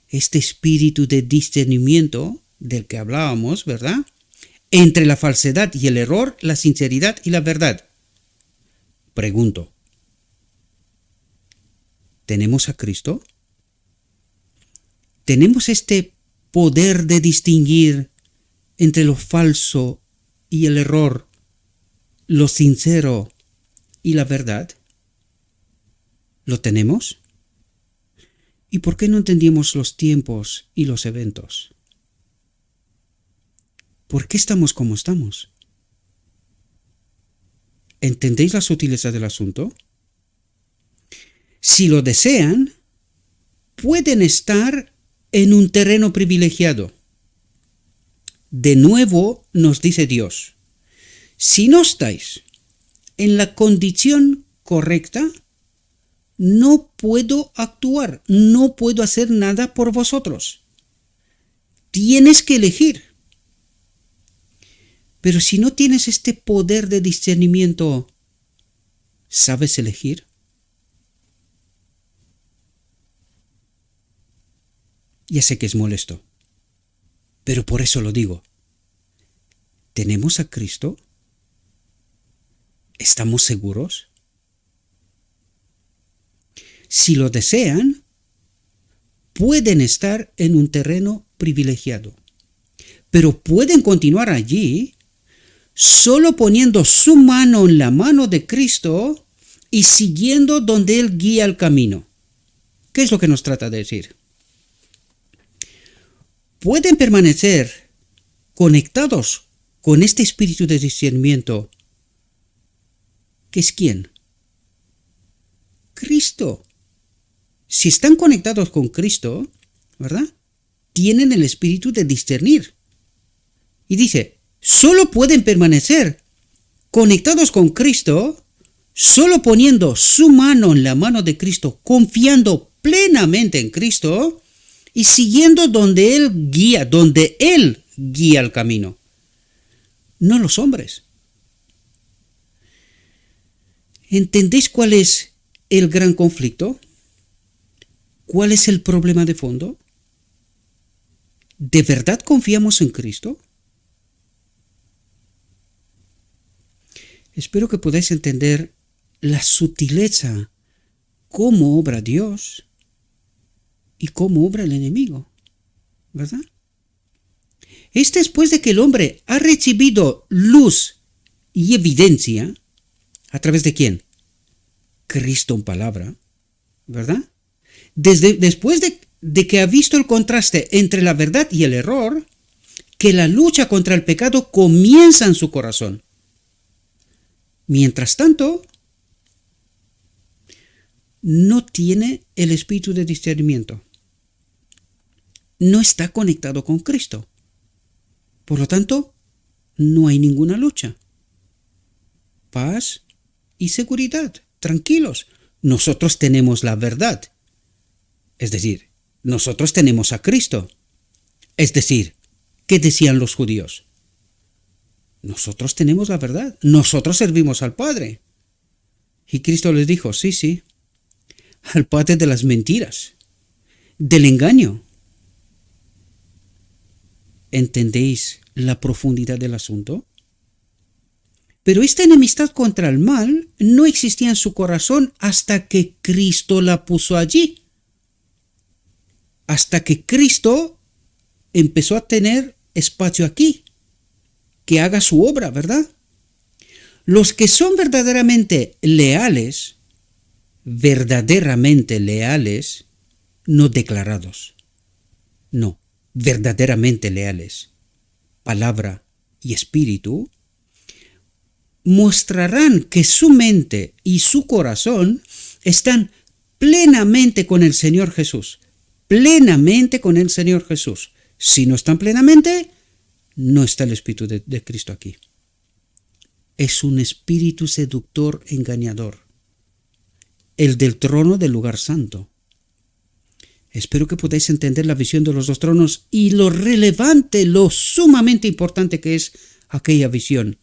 este espíritu de discernimiento del que hablábamos, ¿verdad? Entre la falsedad y el error, la sinceridad y la verdad. Pregunto, ¿tenemos a Cristo? ¿Tenemos este poder de distinguir entre lo falso y el error, lo sincero y la verdad? ¿Lo tenemos? ¿Y por qué no entendimos los tiempos y los eventos? ¿Por qué estamos como estamos? ¿Entendéis la sutileza del asunto? Si lo desean, pueden estar en un terreno privilegiado. De nuevo nos dice Dios, si no estáis en la condición correcta, no puedo actuar, no puedo hacer nada por vosotros. Tienes que elegir. Pero si no tienes este poder de discernimiento, ¿sabes elegir? Ya sé que es molesto, pero por eso lo digo. ¿Tenemos a Cristo? ¿Estamos seguros? Si lo desean, pueden estar en un terreno privilegiado, pero pueden continuar allí solo poniendo su mano en la mano de Cristo y siguiendo donde Él guía el camino. ¿Qué es lo que nos trata de decir? Pueden permanecer conectados con este espíritu de discernimiento. ¿Qué es quién? Cristo. Si están conectados con Cristo, ¿verdad? Tienen el espíritu de discernir. Y dice, solo pueden permanecer conectados con Cristo, solo poniendo su mano en la mano de Cristo, confiando plenamente en Cristo y siguiendo donde Él guía el camino, no los hombres. ¿Entendéis cuál es el gran conflicto? ¿Cuál es el problema de fondo? ¿De verdad confiamos en Cristo? Espero que podáis entender la sutileza, cómo obra Dios y cómo obra el enemigo, ¿verdad? Es después de que el hombre ha recibido luz y evidencia, ¿a través de quién? Cristo en palabra, ¿verdad? Después de que ha visto el contraste entre la verdad y el error, que la lucha contra el pecado comienza en su corazón. Mientras tanto, no tiene el espíritu de discernimiento. No está conectado con Cristo. Por lo tanto, no hay ninguna lucha. Paz y seguridad. Tranquilos. Nosotros tenemos la verdad. Es decir, nosotros tenemos a Cristo. Es decir, ¿qué decían los judíos? Nosotros tenemos la verdad. Nosotros servimos al Padre. Y Cristo les dijo, sí, al Padre de las mentiras, del engaño. ¿Entendéis la profundidad del asunto? Pero esta enemistad contra el mal no existía en su corazón hasta que Cristo la puso allí. Hasta que Cristo empezó a tener espacio aquí, que haga su obra, ¿verdad? Los que son verdaderamente leales, no declarados, no, verdaderamente leales, palabra y espíritu, mostrarán que su mente y su corazón están plenamente con el Señor Jesús. Plenamente con el Señor Jesús. Si no están plenamente, no está el Espíritu de Cristo aquí. Es un espíritu seductor engañador. El del trono del lugar santo. Espero que podáis entender la visión de los dos tronos y lo relevante, lo sumamente importante que es aquella visión.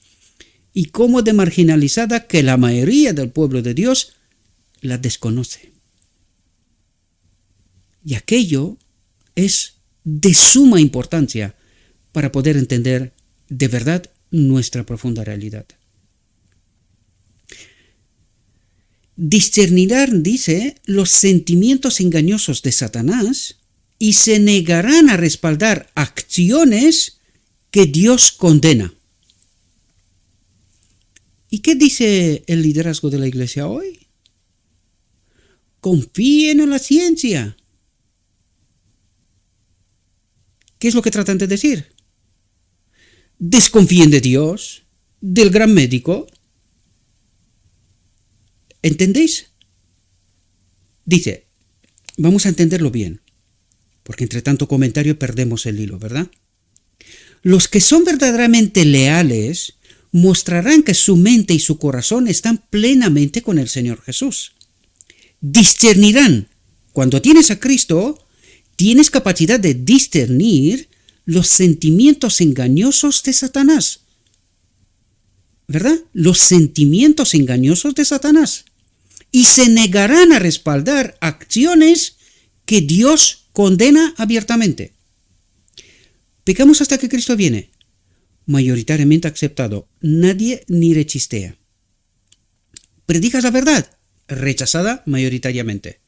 Y cómo de marginalizada que la mayoría del pueblo de Dios la desconoce. Y aquello es de suma importancia para poder entender de verdad nuestra profunda realidad. Discernirán, dice, los sentimientos engañosos de Satanás y se negarán a respaldar acciones que Dios condena. ¿Y qué dice el liderazgo de la iglesia hoy? Confíen en la ciencia. ¿Qué es lo que tratan de decir? Desconfíen de Dios, del gran médico. ¿Entendéis? Dice, vamos a entenderlo bien, porque entre tanto comentario perdemos el hilo, ¿verdad? Los que son verdaderamente leales mostrarán que su mente y su corazón están plenamente con el Señor Jesús. Discernirán. Cuando tienes a Cristo, tienes capacidad de discernir los sentimientos engañosos de Satanás. ¿Verdad? Los sentimientos engañosos de Satanás. Y se negarán a respaldar acciones que Dios condena abiertamente. Pecamos hasta que Cristo viene. Mayoritariamente aceptado. Nadie ni rechistea. Predicas la verdad. Rechazada mayoritariamente.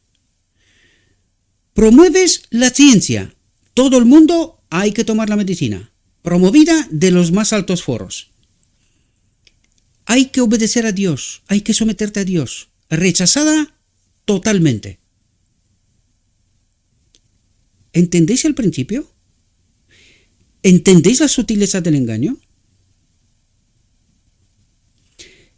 Promueves la ciencia. Todo el mundo hay que tomar la medicina. Promovida de los más altos foros. Hay que obedecer a Dios. Hay que someterte a Dios. Rechazada totalmente. ¿Entendéis el principio? ¿Entendéis la sutileza del engaño?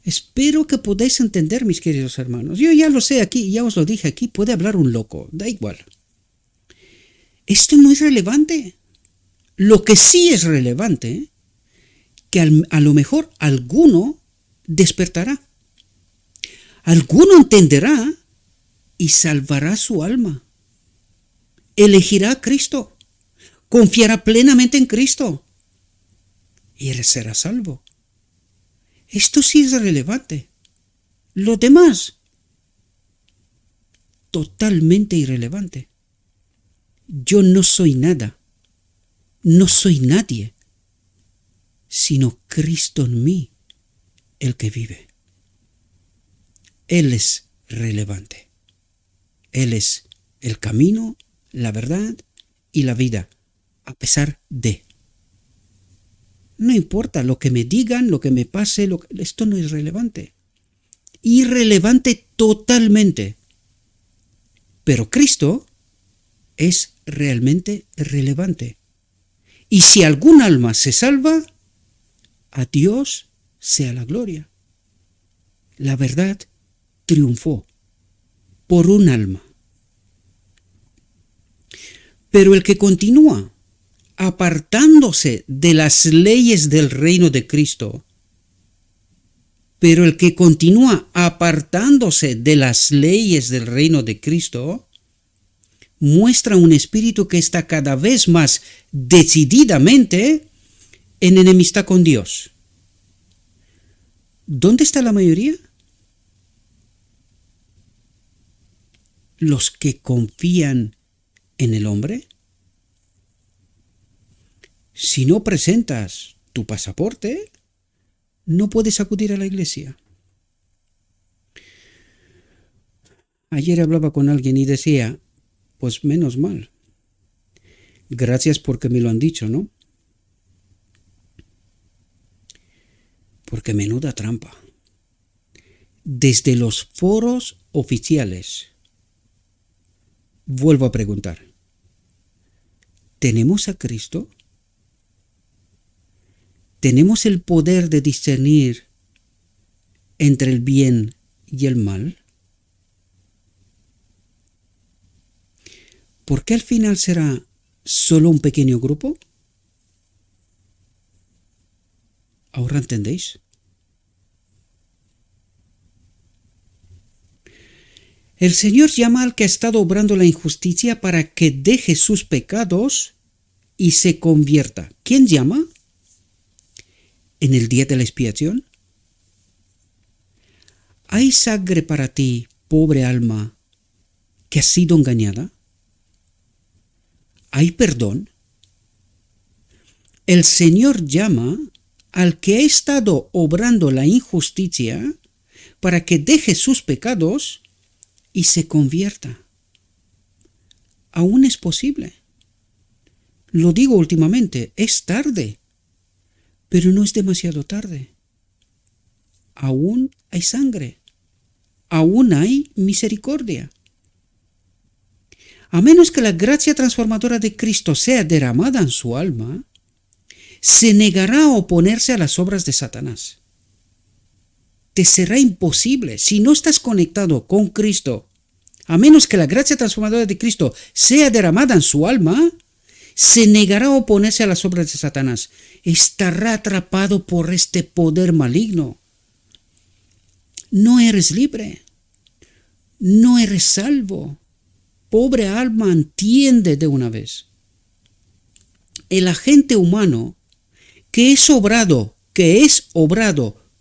Espero que podáis entender, mis queridos hermanos. Yo ya lo sé aquí, ya os lo dije aquí, puede hablar un loco, da igual. Esto no es relevante. Lo que sí es relevante, que a lo mejor alguno despertará. Alguno entenderá y salvará su alma. Elegirá a Cristo. Confiará plenamente en Cristo. Y él será salvo. Esto sí es relevante. Lo demás, totalmente irrelevante. Yo no soy nada. No soy nadie, sino Cristo en mí, el que vive. Él es relevante. Él es el camino, la verdad y la vida, a pesar de. No importa lo que me digan, lo que me pase, esto no es relevante. Irrelevante totalmente. Pero Cristo es realmente relevante. Y si algún alma se salva, a Dios sea la gloria. La verdad triunfó por un alma. Pero el que continúa apartándose de las leyes del reino de Cristo, muestra un espíritu que está cada vez más decididamente en enemistad con Dios. ¿Dónde está la mayoría? Los que confían en el hombre. Si no presentas tu pasaporte, no puedes acudir a la iglesia. Ayer hablaba con alguien y decía, pues menos mal. Gracias porque me lo han dicho, ¿no? Porque menuda trampa. Desde los foros oficiales, vuelvo a preguntar, ¿tenemos a Cristo? ¿Tenemos el poder de discernir entre el bien y el mal? ¿Por qué al final será solo un pequeño grupo? ¿Ahora entendéis? El Señor llama al que ha estado obrando la injusticia para que deje sus pecados y se convierta. ¿Quién llama? ¿En el día de la expiación? ¿Hay sangre para ti, pobre alma, que has sido engañada? ¿Hay perdón? El Señor llama al que ha estado obrando la injusticia para que deje sus pecados y se convierta. Aún es posible. Lo digo últimamente, es tarde, pero no es demasiado tarde. Aún hay sangre, aún hay misericordia. A menos que la gracia transformadora de Cristo sea derramada en su alma, se negará a oponerse a las obras de Satanás. Te será imposible, si no estás conectado con Cristo, a menos que la gracia transformadora de Cristo sea derramada en su alma, se negará a oponerse a las obras de Satanás. Estará atrapado por este poder maligno. No eres libre. No eres salvo. Pobre alma, entiende de una vez. El agente humano que es obrado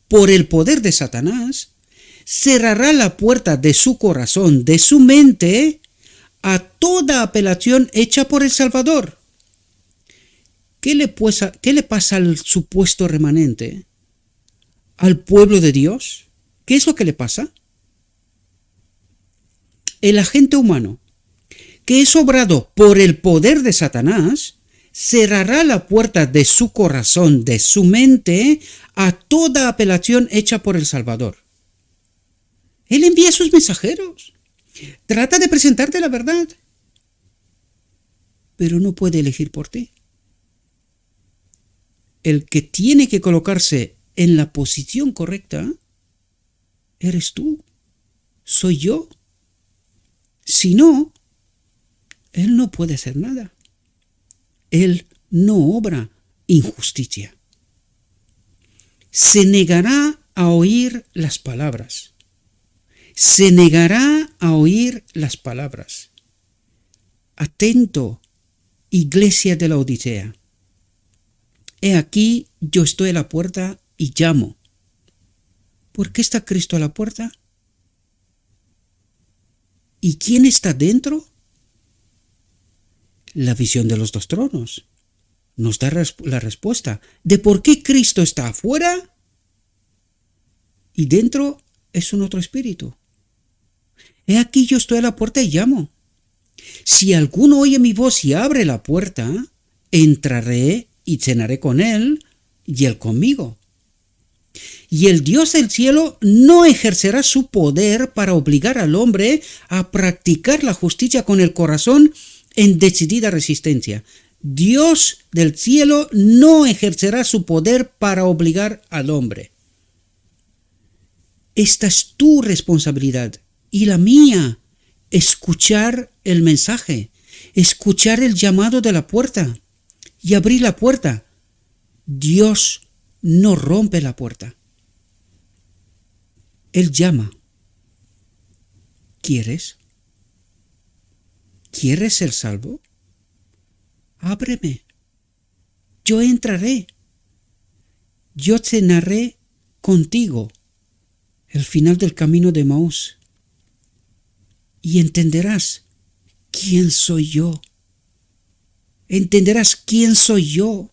por el poder de Satanás, cerrará la puerta de su corazón, de su mente, a toda apelación hecha por el Salvador. ¿Qué le pasa al supuesto remanente? ¿Al pueblo de Dios? ¿Qué es lo que le pasa? El agente humano que es obrado por el poder de Satanás, cerrará la puerta de su corazón, de su mente, a toda apelación hecha por el Salvador. Él envía a sus mensajeros. Trata de presentarte la verdad. pero no puede elegir por ti. El que tiene que colocarse en la posición correcta eres tú, soy yo. Si no, Él no puede hacer nada. Él no obra injusticia. Se negará a oír las palabras. Se negará a oír las palabras. Atento, iglesia de la Odisea. He aquí, yo estoy a la puerta y llamo. ¿Por qué está Cristo a la puerta? ¿Y quién está dentro? La visión de los dos tronos nos da la respuesta de por qué Cristo está afuera y dentro es un otro espíritu. He aquí yo estoy a la puerta y llamo. Si alguno oye mi voz y abre la puerta, entraré y cenaré con él y él conmigo. Y el Dios del cielo no ejercerá su poder para obligar al hombre a practicar la justicia con el corazón en decidida resistencia. Dios del cielo no ejercerá su poder para obligar al hombre. Esta es tu responsabilidad y la mía. Escuchar el mensaje, escuchar el llamado de la puerta y abrir la puerta. Dios no rompe la puerta. Él llama. ¿Quieres? ¿Quieres ser salvo? Ábreme. Yo entraré. Yo cenaré contigo el final del camino de Emaús. Y entenderás quién soy yo. Entenderás quién soy yo.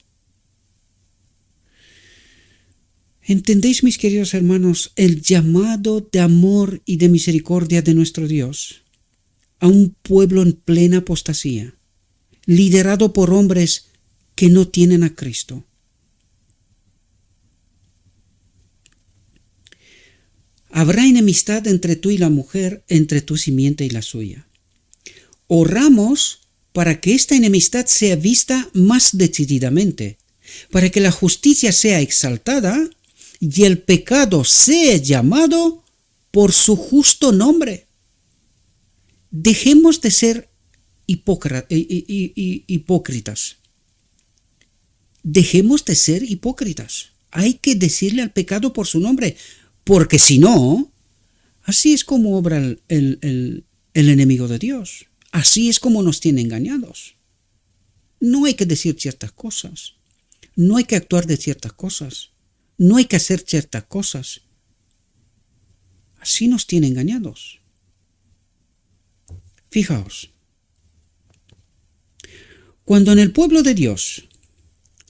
¿Entendéis, mis queridos hermanos, el llamado de amor y de misericordia de nuestro Dios a un pueblo en plena apostasía, liderado por hombres que no tienen a Cristo? Habrá enemistad entre tú y la mujer, entre tu simiente y la suya. Oramos para que esta enemistad sea vista más decididamente, para que la justicia sea exaltada y el pecado sea llamado por su justo nombre. Dejemos de ser hipócritas. Dejemos de ser hipócritas. Hay que decirle al pecado por su nombre, porque si no, así es como obra el enemigo de Dios. Así es como nos tiene engañados. No hay que decir ciertas cosas. No hay que actuar de ciertas cosas. No hay que hacer ciertas cosas. Así nos tiene engañados. Fijaos, cuando en el pueblo de Dios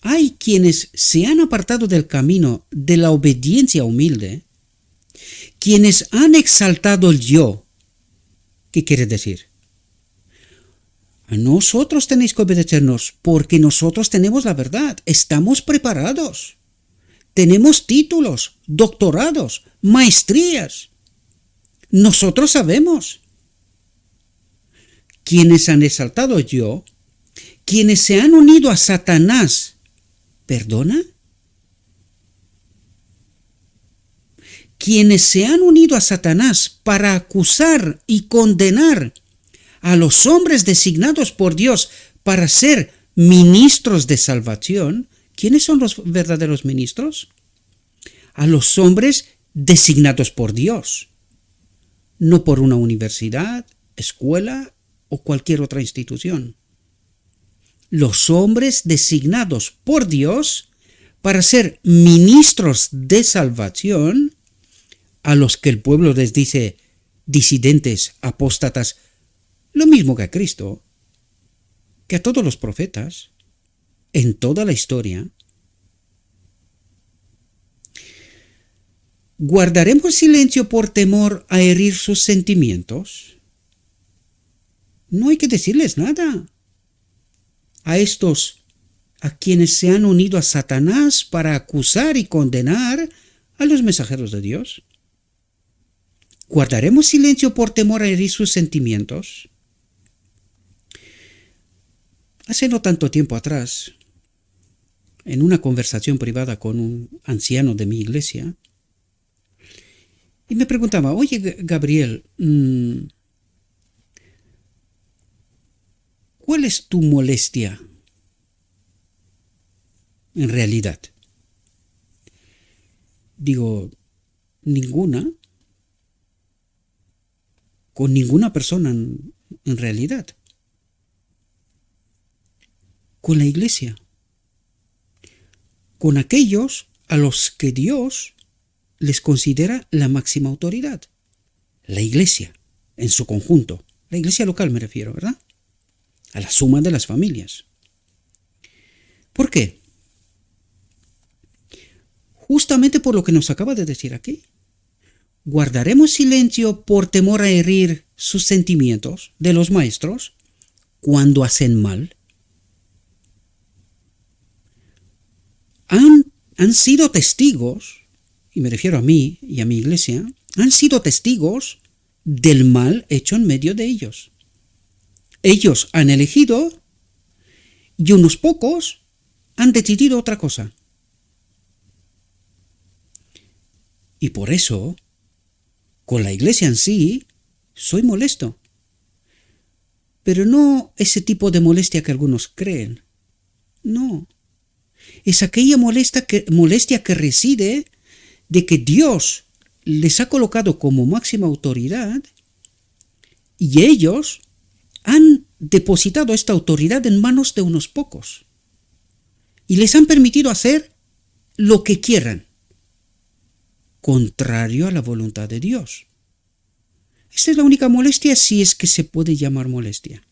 hay quienes se han apartado del camino de la obediencia humilde, quienes han exaltado el yo, ¿qué quiere decir? A nosotros tenéis que obedecernos porque nosotros tenemos la verdad, estamos preparados, tenemos títulos, doctorados, maestrías, nosotros sabemos. Quienes han exaltado el yo, quienes se han unido a Satanás, ¿perdona? Quienes se han unido a Satanás para acusar y condenar a los hombres designados por Dios para ser ministros de salvación. ¿Quiénes son los verdaderos ministros? A los hombres designados por Dios, no por una universidad, escuela o cualquier otra institución. Los hombres designados por Dios para ser ministros de salvación, a los que el pueblo les dice disidentes, apóstatas, lo mismo que a Cristo, que a todos los profetas, en toda la historia. ¿Guardaremos silencio por temor a herir sus sentimientos? No hay que decirles nada. A estos, a quienes se han unido a Satanás para acusar y condenar a los mensajeros de Dios. ¿Guardaremos silencio por temor a herir sus sentimientos? Hace no tanto tiempo atrás, en una conversación privada con un anciano de mi iglesia, y me preguntaba, oye Gabriel, ¿cuál es tu molestia en realidad? Digo, ninguna, con ninguna persona en realidad, con la iglesia, con aquellos a los que Dios les considera la máxima autoridad, la iglesia en su conjunto, la iglesia local me refiero, ¿verdad? A la suma de las familias. ¿Por qué? Justamente por lo que nos acaba de decir aquí. ¿Guardaremos silencio por temor a herir sus sentimientos de los maestros cuando hacen mal? Han sido testigos, y me refiero a mí y a mi iglesia, han sido testigos del mal hecho en medio de ellos. Ellos han elegido y unos pocos han decidido otra cosa. Y por eso, con la iglesia en sí, soy molesto. Pero no ese tipo de molestia que algunos creen. No. Es aquella molestia que reside de que Dios les ha colocado como máxima autoridad y ellos han depositado esta autoridad en manos de unos pocos y les han permitido hacer lo que quieran, contrario a la voluntad de Dios. Esta es la única molestia, si es que se puede llamar molestia.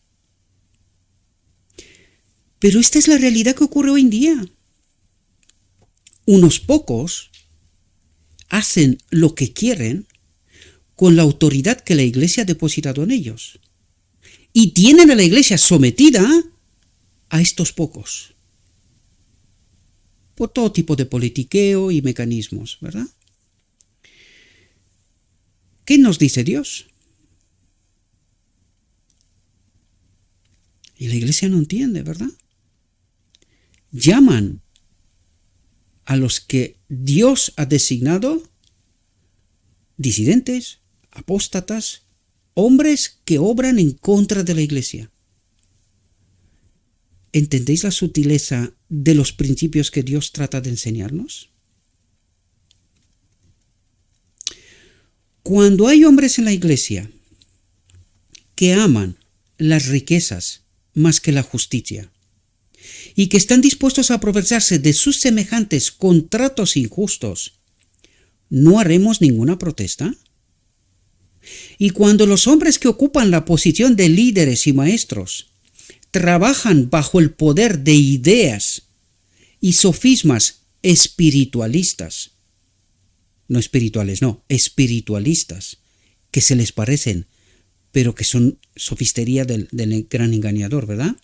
Pero esta es la realidad que ocurre hoy en día. Unos pocos hacen lo que quieren con la autoridad que la iglesia ha depositado en ellos. Y tienen a la iglesia sometida a estos pocos. Por todo tipo de politiqueo y mecanismos, ¿verdad? ¿Qué nos dice Dios? Y la iglesia no entiende, ¿verdad? Llaman a los que Dios ha designado disidentes, apóstatas, hombres que obran en contra de la iglesia. ¿Entendéis la sutileza de los principios que Dios trata de enseñarnos? Cuando hay hombres en la iglesia que aman las riquezas más que la justicia y que están dispuestos a aprovecharse de sus semejantes con tratos injustos, ¿no haremos ninguna protesta? Y cuando los hombres que ocupan la posición de líderes y maestros trabajan bajo el poder de ideas y sofismas espiritualistas, no espirituales, no, espiritualistas, que se les parecen, pero que son sofistería del gran engañador, ¿verdad?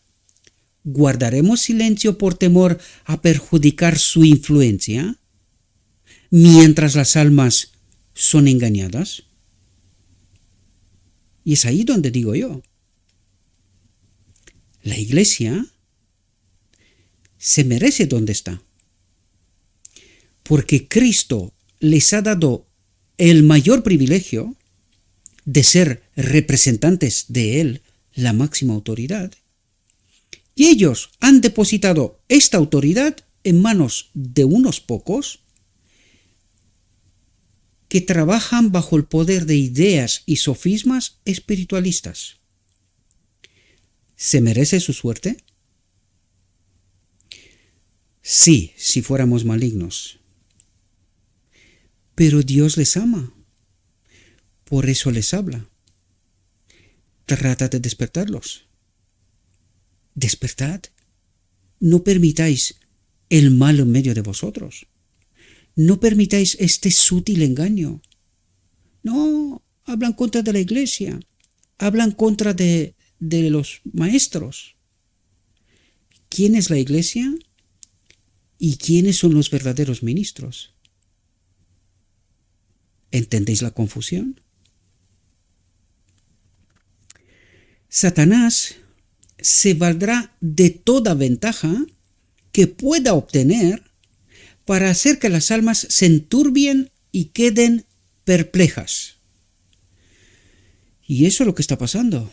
¿Guardaremos silencio por temor a perjudicar su influencia mientras las almas son engañadas? Y es ahí donde digo yo, la iglesia se merece donde está, porque Cristo les ha dado el mayor privilegio de ser representantes de Él, la máxima autoridad, y ellos han depositado esta autoridad en manos de unos pocos que trabajan bajo el poder de ideas y sofismas espiritualistas. ¿Se merece su suerte? Sí, si fuéramos malignos. Pero Dios les ama. Por eso les habla. Trata de despertarlos. Despertad. No permitáis el mal en medio de vosotros. No permitáis este sutil engaño. No, hablan contra de la iglesia. Hablan contra de los maestros. ¿Quién es la iglesia? ¿Y quiénes son los verdaderos ministros? ¿Entendéis la confusión? Satanás se valdrá de toda ventaja que pueda obtener para hacer que las almas se enturbien y queden perplejas. Y eso es lo que está pasando.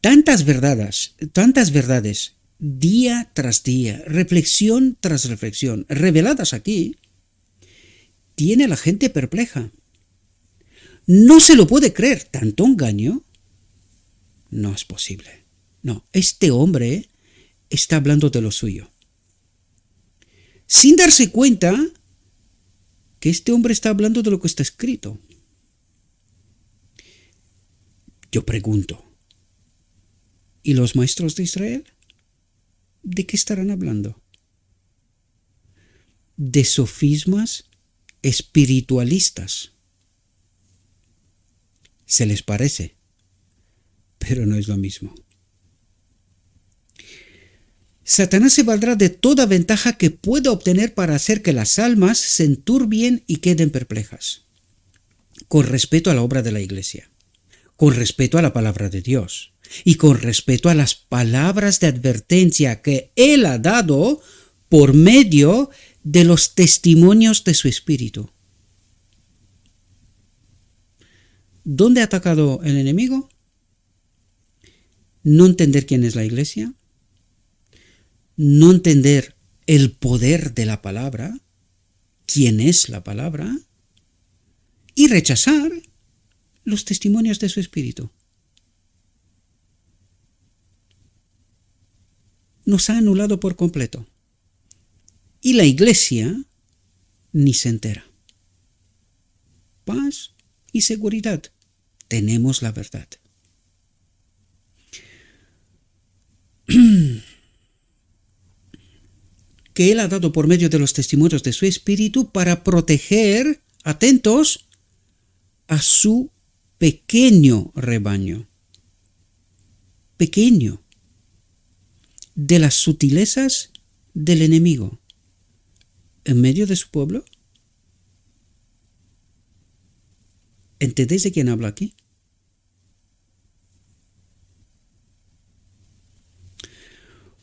Tantas verdades, día tras día, reflexión tras reflexión, reveladas aquí, tiene a la gente perpleja. No se lo puede creer, tanto engaño. No es posible. No, este hombre está hablando de lo suyo, sin darse cuenta que este hombre está hablando de lo que está escrito. Yo pregunto, ¿y los maestros de Israel? ¿De qué estarán hablando? De sofismas espiritualistas. Se les parece, pero no es lo mismo. Satanás se valdrá de toda ventaja que pueda obtener para hacer que las almas se enturbien y queden perplejas, con respeto a la obra de la Iglesia, con respeto a la palabra de Dios y con respeto a las palabras de advertencia que Él ha dado por medio de los testimonios de su Espíritu. ¿Dónde ha atacado el enemigo? No entender quién es la Iglesia, no entender el poder de la palabra, quién es la palabra, y rechazar los testimonios de su Espíritu. Nos ha anulado por completo. Y la Iglesia ni se entera. Paz y seguridad. Tenemos la verdad. Que Él ha dado por medio de los testimonios de su Espíritu para proteger, atentos, a su pequeño rebaño. Pequeño. De las sutilezas del enemigo. En medio de su pueblo. ¿Entendéis de quién habla aquí?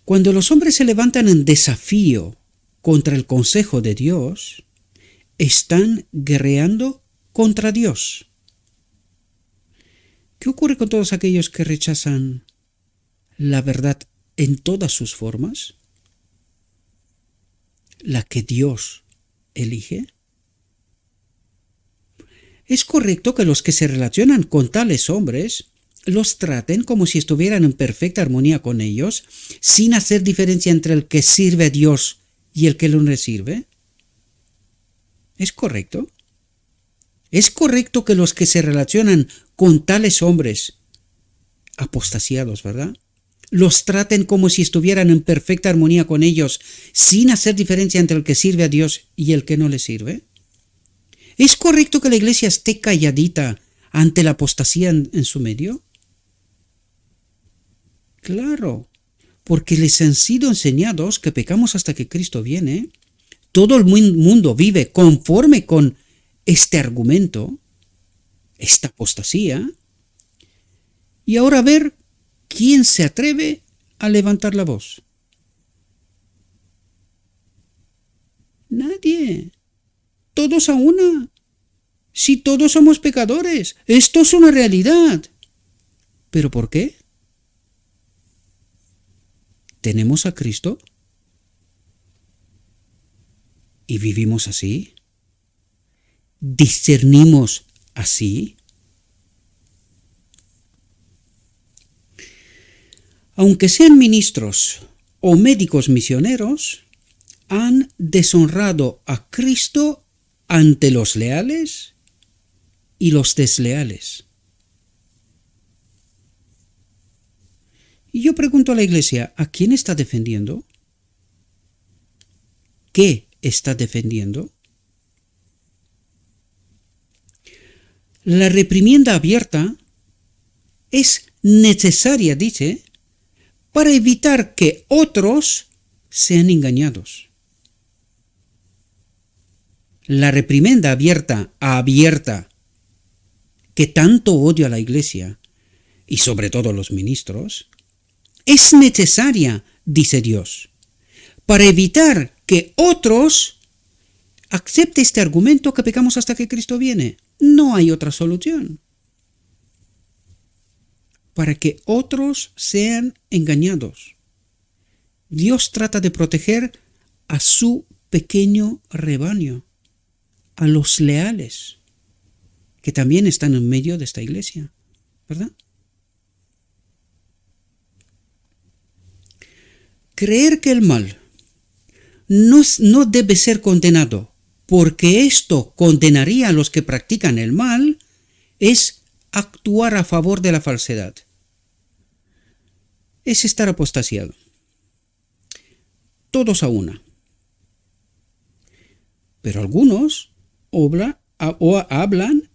Cuando los hombres se levantan en desafío contra el consejo de Dios, están guerreando contra Dios. ¿Qué ocurre con todos aquellos que rechazan la verdad en todas sus formas? La que Dios elige. Es correcto que los que se relacionan con tales hombres los traten como si estuvieran en perfecta armonía con ellos, sin hacer diferencia entre el que sirve a Dios y el que no le sirve. ¿Es correcto? Es correcto que los que se relacionan con tales hombres, apostasiados, ¿verdad?, los traten como si estuvieran en perfecta armonía con ellos, sin hacer diferencia entre el que sirve a Dios y el que no le sirve. ¿Es correcto que la Iglesia esté calladita ante la apostasía en su medio? Claro, porque les han sido enseñados que pecamos hasta que Cristo viene. Todo el mundo vive conforme con este argumento, esta apostasía. Y ahora a ver quién se atreve a levantar la voz. Nadie. Todos a una. Si todos somos pecadores, esto es una realidad. ¿Pero por qué? ¿Tenemos a Cristo? ¿Y vivimos así? ¿Discernimos así? Aunque sean ministros o médicos misioneros, han deshonrado a Cristo ante los leales y los desleales. Y yo pregunto a la Iglesia, ¿a quién está defendiendo? ¿Qué está defendiendo? La reprimienda abierta es necesaria, dice, para evitar que otros sean engañados. La reprimenda abierta, que tanto odio a la Iglesia, y sobre todo los ministros, es necesaria, dice Dios, para evitar que otros acepten este argumento que pecamos hasta que Cristo viene. No hay otra solución. Para que otros sean engañados. Dios trata de proteger a su pequeño rebaño, a los leales, que también están en medio de esta iglesia, ¿verdad? Creer que el mal no debe ser condenado, porque esto condenaría a los que practican el mal, es actuar a favor de la falsedad. Es estar apostasiado. Todos a una. Pero algunos hablan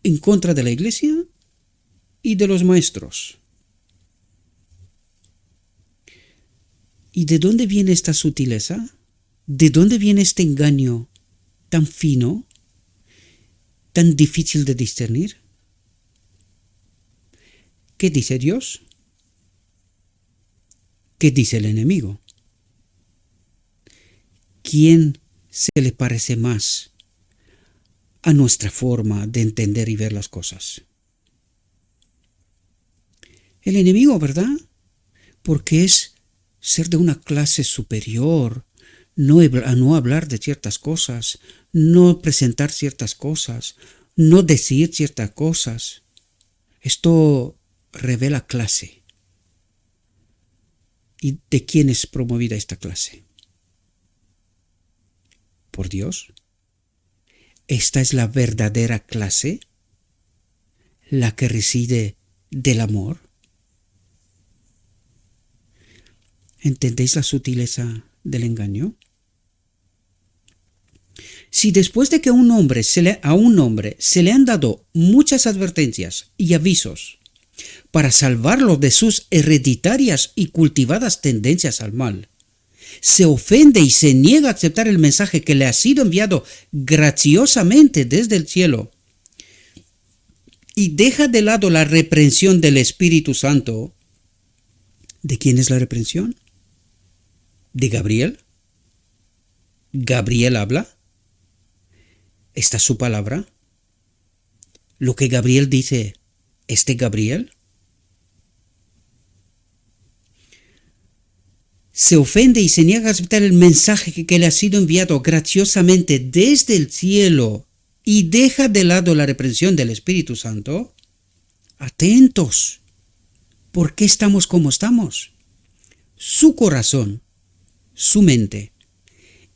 en contra de la iglesia y de los maestros. ¿Y de dónde viene esta sutileza? ¿De dónde viene este engaño tan fino, tan difícil de discernir? ¿Qué dice Dios? ¿Qué dice el enemigo? ¿Quién se le parece más a nuestra forma de entender y ver las cosas? El enemigo, ¿verdad? Porque es ser de una clase superior, no hablar de ciertas cosas, no presentar ciertas cosas, no decir ciertas cosas. Esto revela clase. ¿Y de quién es promovida esta clase? ¿Por Dios? ¿Esta es la verdadera clase? ¿La que reside del amor? ¿Entendéis la sutileza del engaño? Si después de que a un hombre se le han dado muchas advertencias y avisos para salvarlo de sus hereditarias y cultivadas tendencias al mal, se ofende y se niega a aceptar el mensaje que le ha sido enviado graciosamente desde el cielo y deja de lado la reprensión del Espíritu Santo, ¿de quién es la reprensión? ¿De Gabriel? ¿Gabriel habla? ¿Esta es su palabra? ¿Lo que Gabriel dice es de Gabriel? Se ofende y se niega a aceptar el mensaje que le ha sido enviado graciosamente desde el cielo y deja de lado la reprensión del Espíritu Santo. Atentos. ¿Por qué estamos como estamos? Su corazón, su mente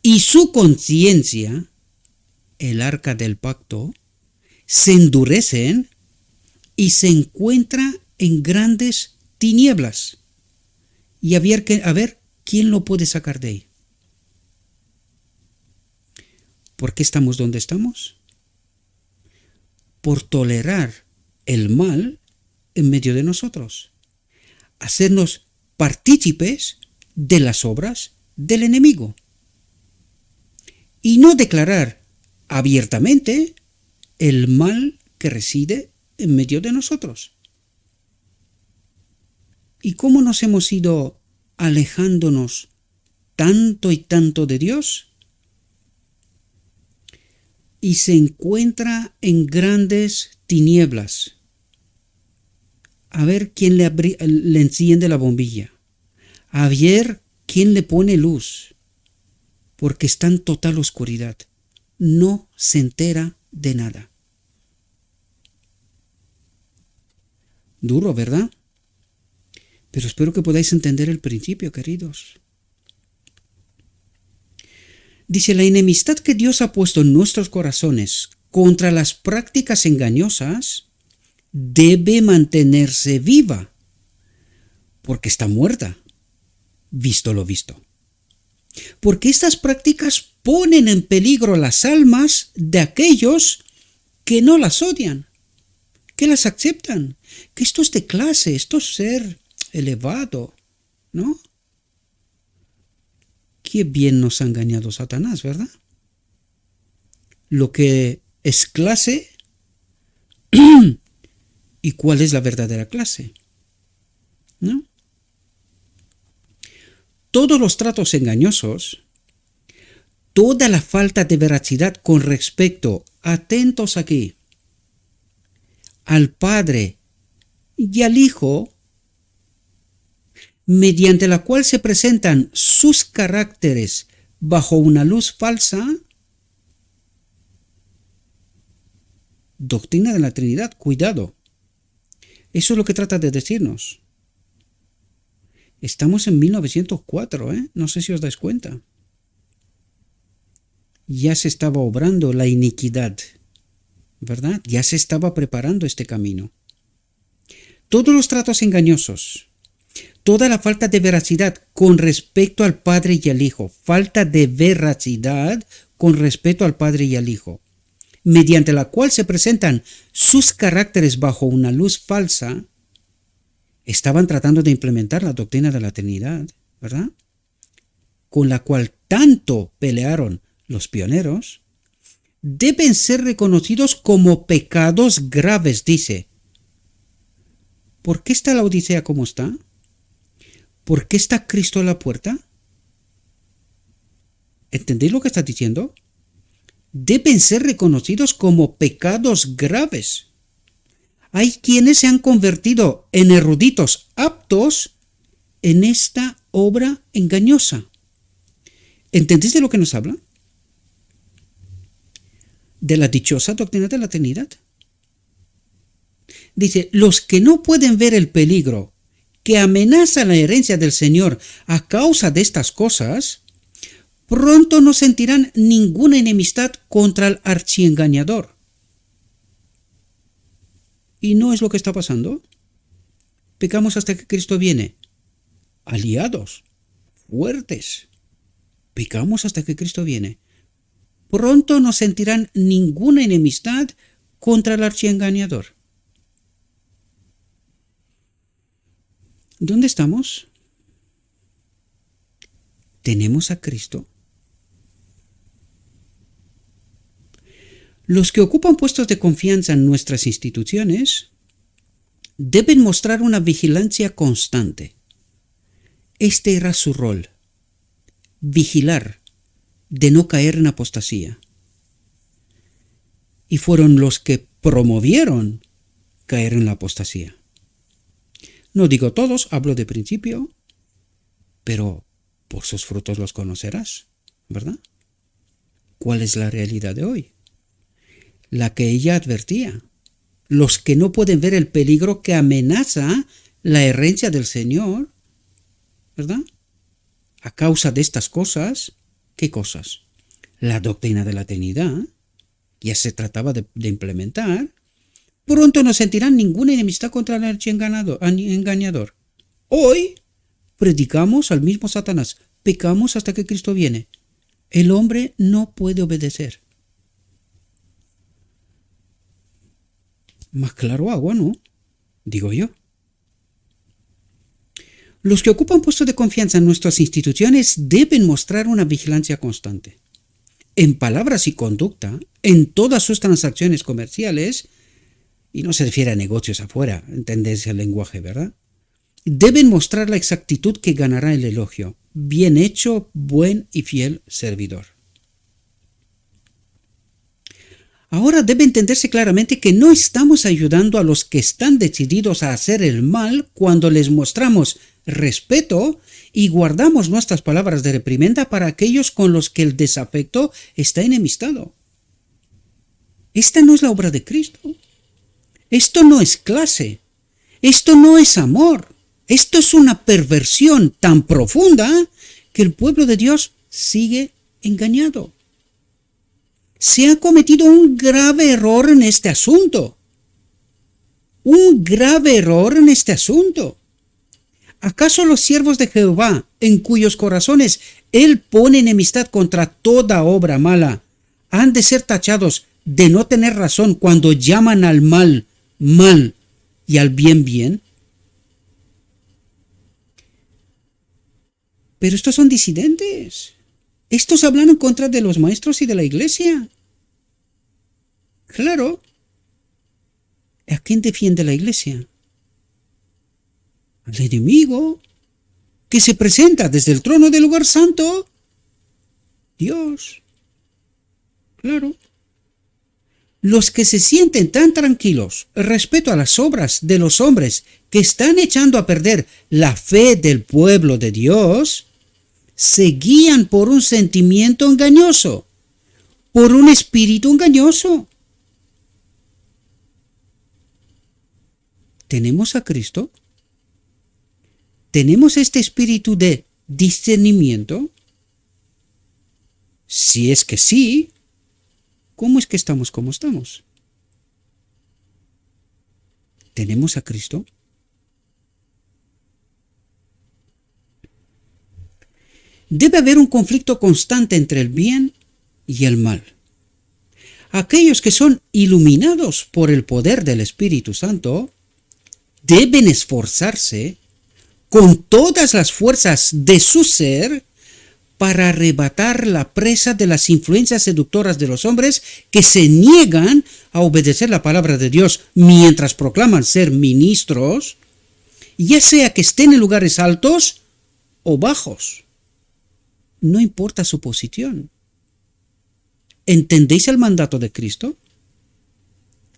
y su conciencia, el arca del pacto, se endurecen y se encuentra en grandes tinieblas. Y a ver quién lo puede sacar de ahí. ¿Por qué estamos donde estamos? Por tolerar el mal en medio de nosotros. Hacernos partícipes de las obras del enemigo. Y no declarar abiertamente el mal que reside en medio de nosotros. ¿Y cómo nos hemos ido alejándonos tanto y tanto de Dios? Y se encuentra en grandes tinieblas. A ver quién le enciende la bombilla. A ver quién le pone luz. Porque está en total oscuridad. No se entera de nada. Duro, ¿verdad? Pero espero que podáis entender el principio, queridos. Dice, la enemistad que Dios ha puesto en nuestros corazones contra las prácticas engañosas debe mantenerse viva, porque está muerta, visto lo visto. Porque estas prácticas ponen en peligro las almas de aquellos que no las odian, que las aceptan, que esto es de clase, esto es ser elevado, ¿no? Qué bien nos ha engañado Satanás, ¿verdad? Lo que es clase ¿Y cuál es la verdadera clase? ¿No? Todos los tratos engañosos, toda la falta de veracidad con respecto, atentos aquí, al Padre y al Hijo, mediante la cual se presentan sus caracteres bajo una luz falsa, doctrina de la Trinidad, cuidado. Eso es lo que trata de decirnos. Estamos en 1904, no sé si os dais cuenta. Ya se estaba obrando la iniquidad, ¿verdad? Ya se estaba preparando este camino. Todos los tratos engañosos, toda la falta de veracidad con respecto al Padre y al Hijo, falta de veracidad con respecto al Padre y al Hijo, mediante la cual se presentan sus caracteres bajo una luz falsa, estaban tratando de implementar la doctrina de la Trinidad, ¿verdad? Con la cual tanto pelearon los pioneros, deben ser reconocidos como pecados graves, dice. ¿Por qué está la Odisea como está? ¿Por qué está Cristo a la puerta? ¿Entendéis lo que está diciendo? Deben ser reconocidos como pecados graves. Hay quienes se han convertido en eruditos aptos en esta obra engañosa. ¿Entendéis de lo que nos habla? De la dichosa doctrina de la Trinidad. Dice, los que no pueden ver el peligro que amenaza la herencia del Señor a causa de estas cosas, pronto no sentirán ninguna enemistad contra el archiengañador. ¿Y no es lo que está pasando? Pecamos hasta que Cristo viene. Aliados, fuertes. Pecamos hasta que Cristo viene. Pronto no sentirán ninguna enemistad contra el archiengañador. ¿Dónde estamos? ¿Tenemos a Cristo? Los que ocupan puestos de confianza en nuestras instituciones deben mostrar una vigilancia constante. Este era su rol: vigilar de no caer en apostasía. Y fueron los que promovieron caer en la apostasía. No digo todos, hablo de principio, pero por sus frutos los conocerás, ¿verdad? ¿Cuál es la realidad de hoy? La que ella advertía: los que no pueden ver el peligro que amenaza la herencia del Señor, ¿verdad? A causa de estas cosas, ¿qué cosas? La doctrina de la Trinidad, ya se trataba de implementar. Pronto no sentirán ninguna enemistad contra el archiengañador. Hoy predicamos al mismo Satanás. Pecamos hasta que Cristo viene. El hombre no puede obedecer. Más claro agua, ¿no? Digo yo. Los que ocupan puestos de confianza en nuestras instituciones deben mostrar una vigilancia constante. En palabras y conducta, en todas sus transacciones comerciales, y no se refiere a negocios afuera, entendéis el lenguaje, ¿verdad? Deben mostrar la exactitud que ganará el elogio. Bien hecho, buen y fiel servidor. Ahora debe entenderse claramente que no estamos ayudando a los que están decididos a hacer el mal cuando les mostramos respeto y guardamos nuestras palabras de reprimenda para aquellos con los que el desafecto está enemistado. Esta no es la obra de Cristo. Esto no es clase. Esto no es amor. Esto es una perversión tan profunda que el pueblo de Dios sigue engañado. Se ha cometido un grave error en este asunto. Un grave error en este asunto. ¿Acaso los siervos de Jehová, en cuyos corazones Él pone enemistad contra toda obra mala, han de ser tachados de no tener razón cuando llaman al mal, mal, y al bien, bien? Pero estos son disidentes. Estos hablan en contra de los maestros y de la iglesia. Claro. ¿A quién defiende la iglesia? Al enemigo que se presenta desde el trono del lugar santo. Dios. Claro. Los que se sienten tan tranquilos respecto a las obras de los hombres que están echando a perder la fe del pueblo de Dios, se guían por un sentimiento engañoso, por un espíritu engañoso. ¿Tenemos a Cristo? ¿Tenemos este espíritu de discernimiento? Si es que sí, ¿cómo es que estamos como estamos? ¿Tenemos a Cristo? Debe haber un conflicto constante entre el bien y el mal. Aquellos que son iluminados por el poder del Espíritu Santo deben esforzarse con todas las fuerzas de su ser para arrebatar la presa de las influencias seductoras de los hombres que se niegan a obedecer la palabra de Dios mientras proclaman ser ministros, ya sea que estén en lugares altos o bajos. No importa su posición. ¿Entendéis el mandato de Cristo?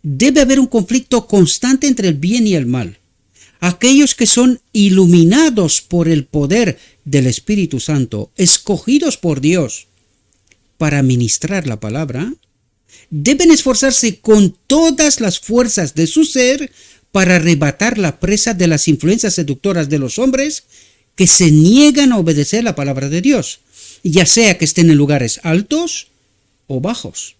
Debe haber un conflicto constante entre el bien y el mal. Aquellos que son iluminados por el poder del Espíritu Santo, escogidos por Dios para ministrar la palabra, deben esforzarse con todas las fuerzas de su ser para arrebatar la presa de las influencias seductoras de los hombres que se niegan a obedecer la palabra de Dios, ya sea que estén en lugares altos o bajos.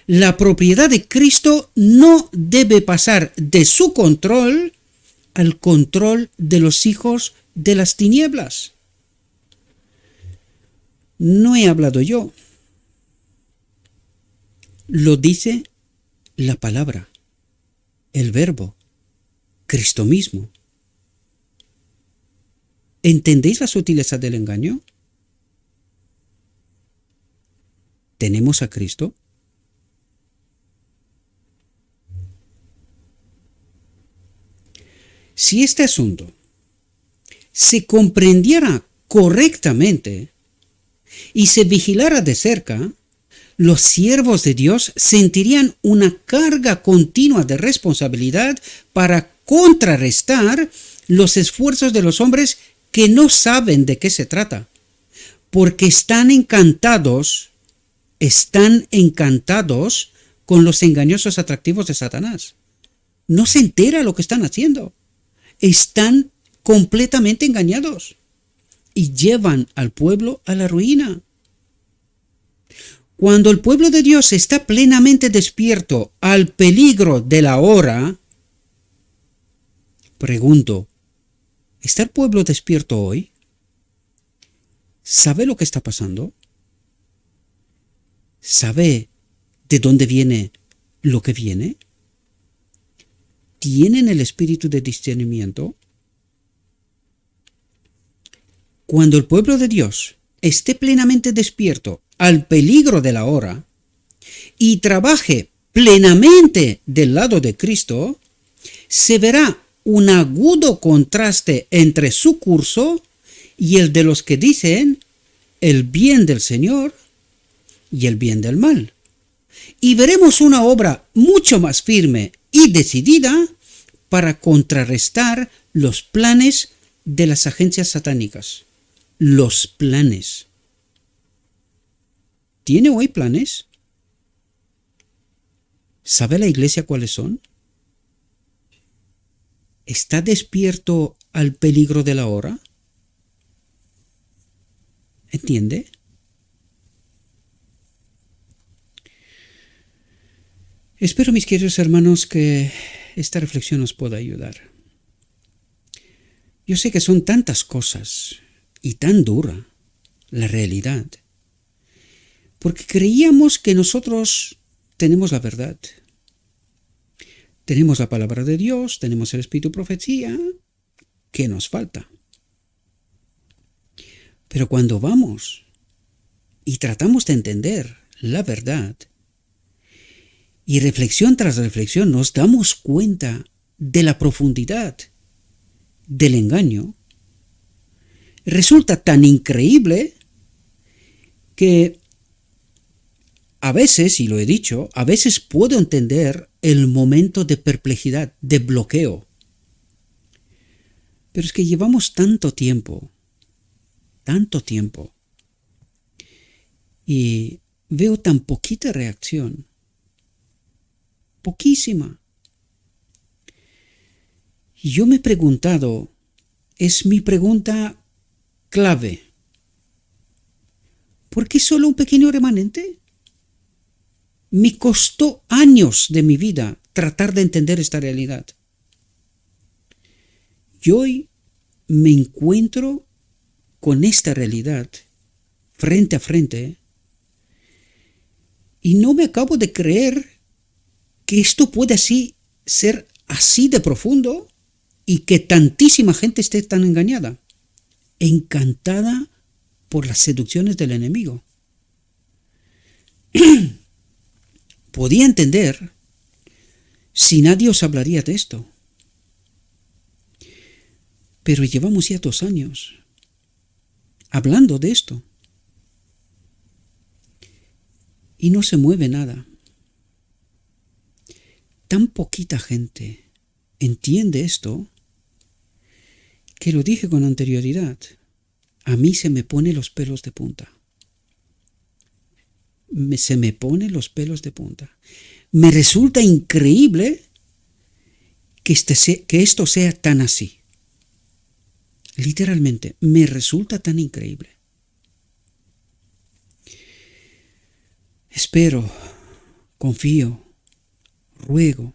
La propiedad de Cristo no debe pasar de su control al control de los hijos de las tinieblas. No he hablado yo. Lo dice la palabra, el verbo, Cristo mismo. ¿Entendéis la sutileza del engaño? ¿Tenemos a Cristo? Si este asunto se comprendiera correctamente y se vigilara de cerca, los siervos de Dios sentirían una carga continua de responsabilidad para contrarrestar los esfuerzos de los hombres que no saben de qué se trata, porque están encantados con los engañosos atractivos de Satanás. No se entera lo que están haciendo. Están completamente engañados y llevan al pueblo a la ruina. Cuando el pueblo de Dios está plenamente despierto al peligro de la hora, pregunto, ¿está el pueblo despierto hoy? ¿Sabe lo que está pasando? ¿Sabe de dónde viene lo que viene? ¿Tienen el espíritu de discernimiento? Cuando el pueblo de Dios esté plenamente despierto al peligro de la hora y trabaje plenamente del lado de Cristo, se verá un agudo contraste entre su curso y el de los que dicen el bien del Señor y el bien del mal. Y veremos una obra mucho más firme y decidida para contrarrestar los planes de las agencias satánicas. Los planes. ¿Tiene hoy planes? ¿Sabe la iglesia cuáles son? ¿Está despierto al peligro de la hora? ¿Entiende? Espero, mis queridos hermanos, que esta reflexión nos pueda ayudar. Yo sé que son tantas cosas y tan dura la realidad, porque creíamos que nosotros tenemos la verdad. Tenemos la palabra de Dios, tenemos el espíritu de profecía. ¿Qué nos falta? Pero cuando vamos y tratamos de entender la verdad, Y reflexión tras reflexión nos damos cuenta de la profundidad del engaño. Resulta tan increíble que a veces, y lo he dicho, a veces puedo entender el momento de perplejidad, de bloqueo. Pero es que llevamos tanto tiempo, y veo tan poquita reacción, poquísima. Y yo me he preguntado, es mi pregunta clave, ¿por qué solo un pequeño remanente? Me costó años de mi vida tratar de entender esta realidad. Y hoy me encuentro con esta realidad frente a frente y no me acabo de creer que esto puede así ser así de profundo y que tantísima gente esté tan engañada, encantada por las seducciones del enemigo. Podía entender si nadie os hablaría de esto. Pero llevamos ya 2 años hablando de esto. Y no se mueve nada. Tan poquita gente entiende esto que lo dije con anterioridad. A mí se me ponen los pelos de punta. Se me ponen los pelos de punta. Me resulta increíble que esto sea tan así. Literalmente, me resulta tan increíble. Espero, confío, ruego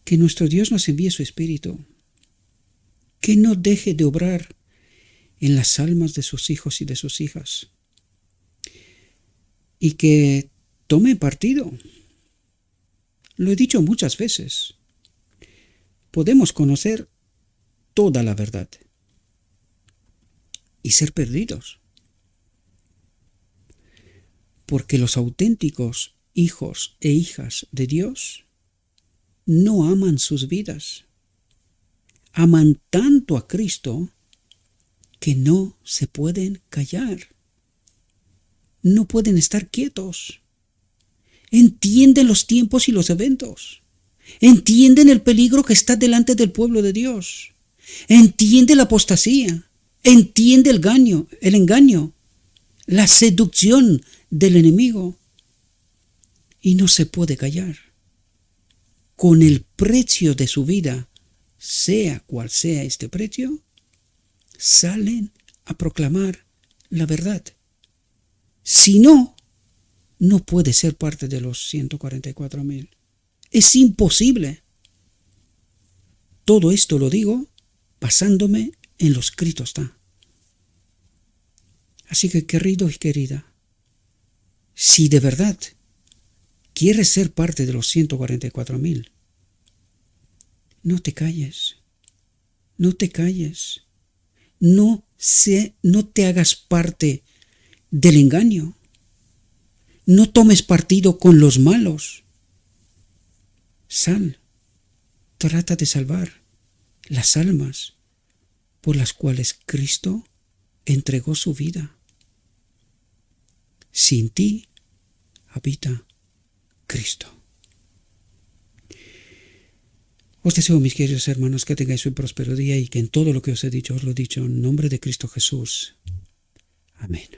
que nuestro Dios nos envíe su Espíritu, que no deje de obrar en las almas de sus hijos y de sus hijas, y que tome partido. Lo he dicho muchas veces. Podemos conocer toda la verdad y ser perdidos, porque los auténticos hijos e hijas de Dios no aman sus vidas, aman tanto a Cristo que no se pueden callar, no pueden estar quietos, entienden los tiempos y los eventos, entienden el peligro que está delante del pueblo de Dios, entiende la apostasía, entiende el engaño, la seducción del enemigo, y no se puede callar. Con el precio de su vida, sea cual sea este precio, salen a proclamar la verdad. Si no, no puede ser parte de los 144,000. Es imposible. Todo esto lo digo basándome en lo escrito está. Así que, querido y querida, si de verdad quieres ser parte de los 144,000, no te calles, no te calles, no te hagas parte del engaño, no tomes partido con los malos. Sal, trata de salvar las almas por las cuales Cristo entregó su vida. Sin ti habita Cristo. Os deseo, mis queridos hermanos, que tengáis un próspero día y que en todo lo que os he dicho, os lo he dicho en nombre de Cristo Jesús. Amén.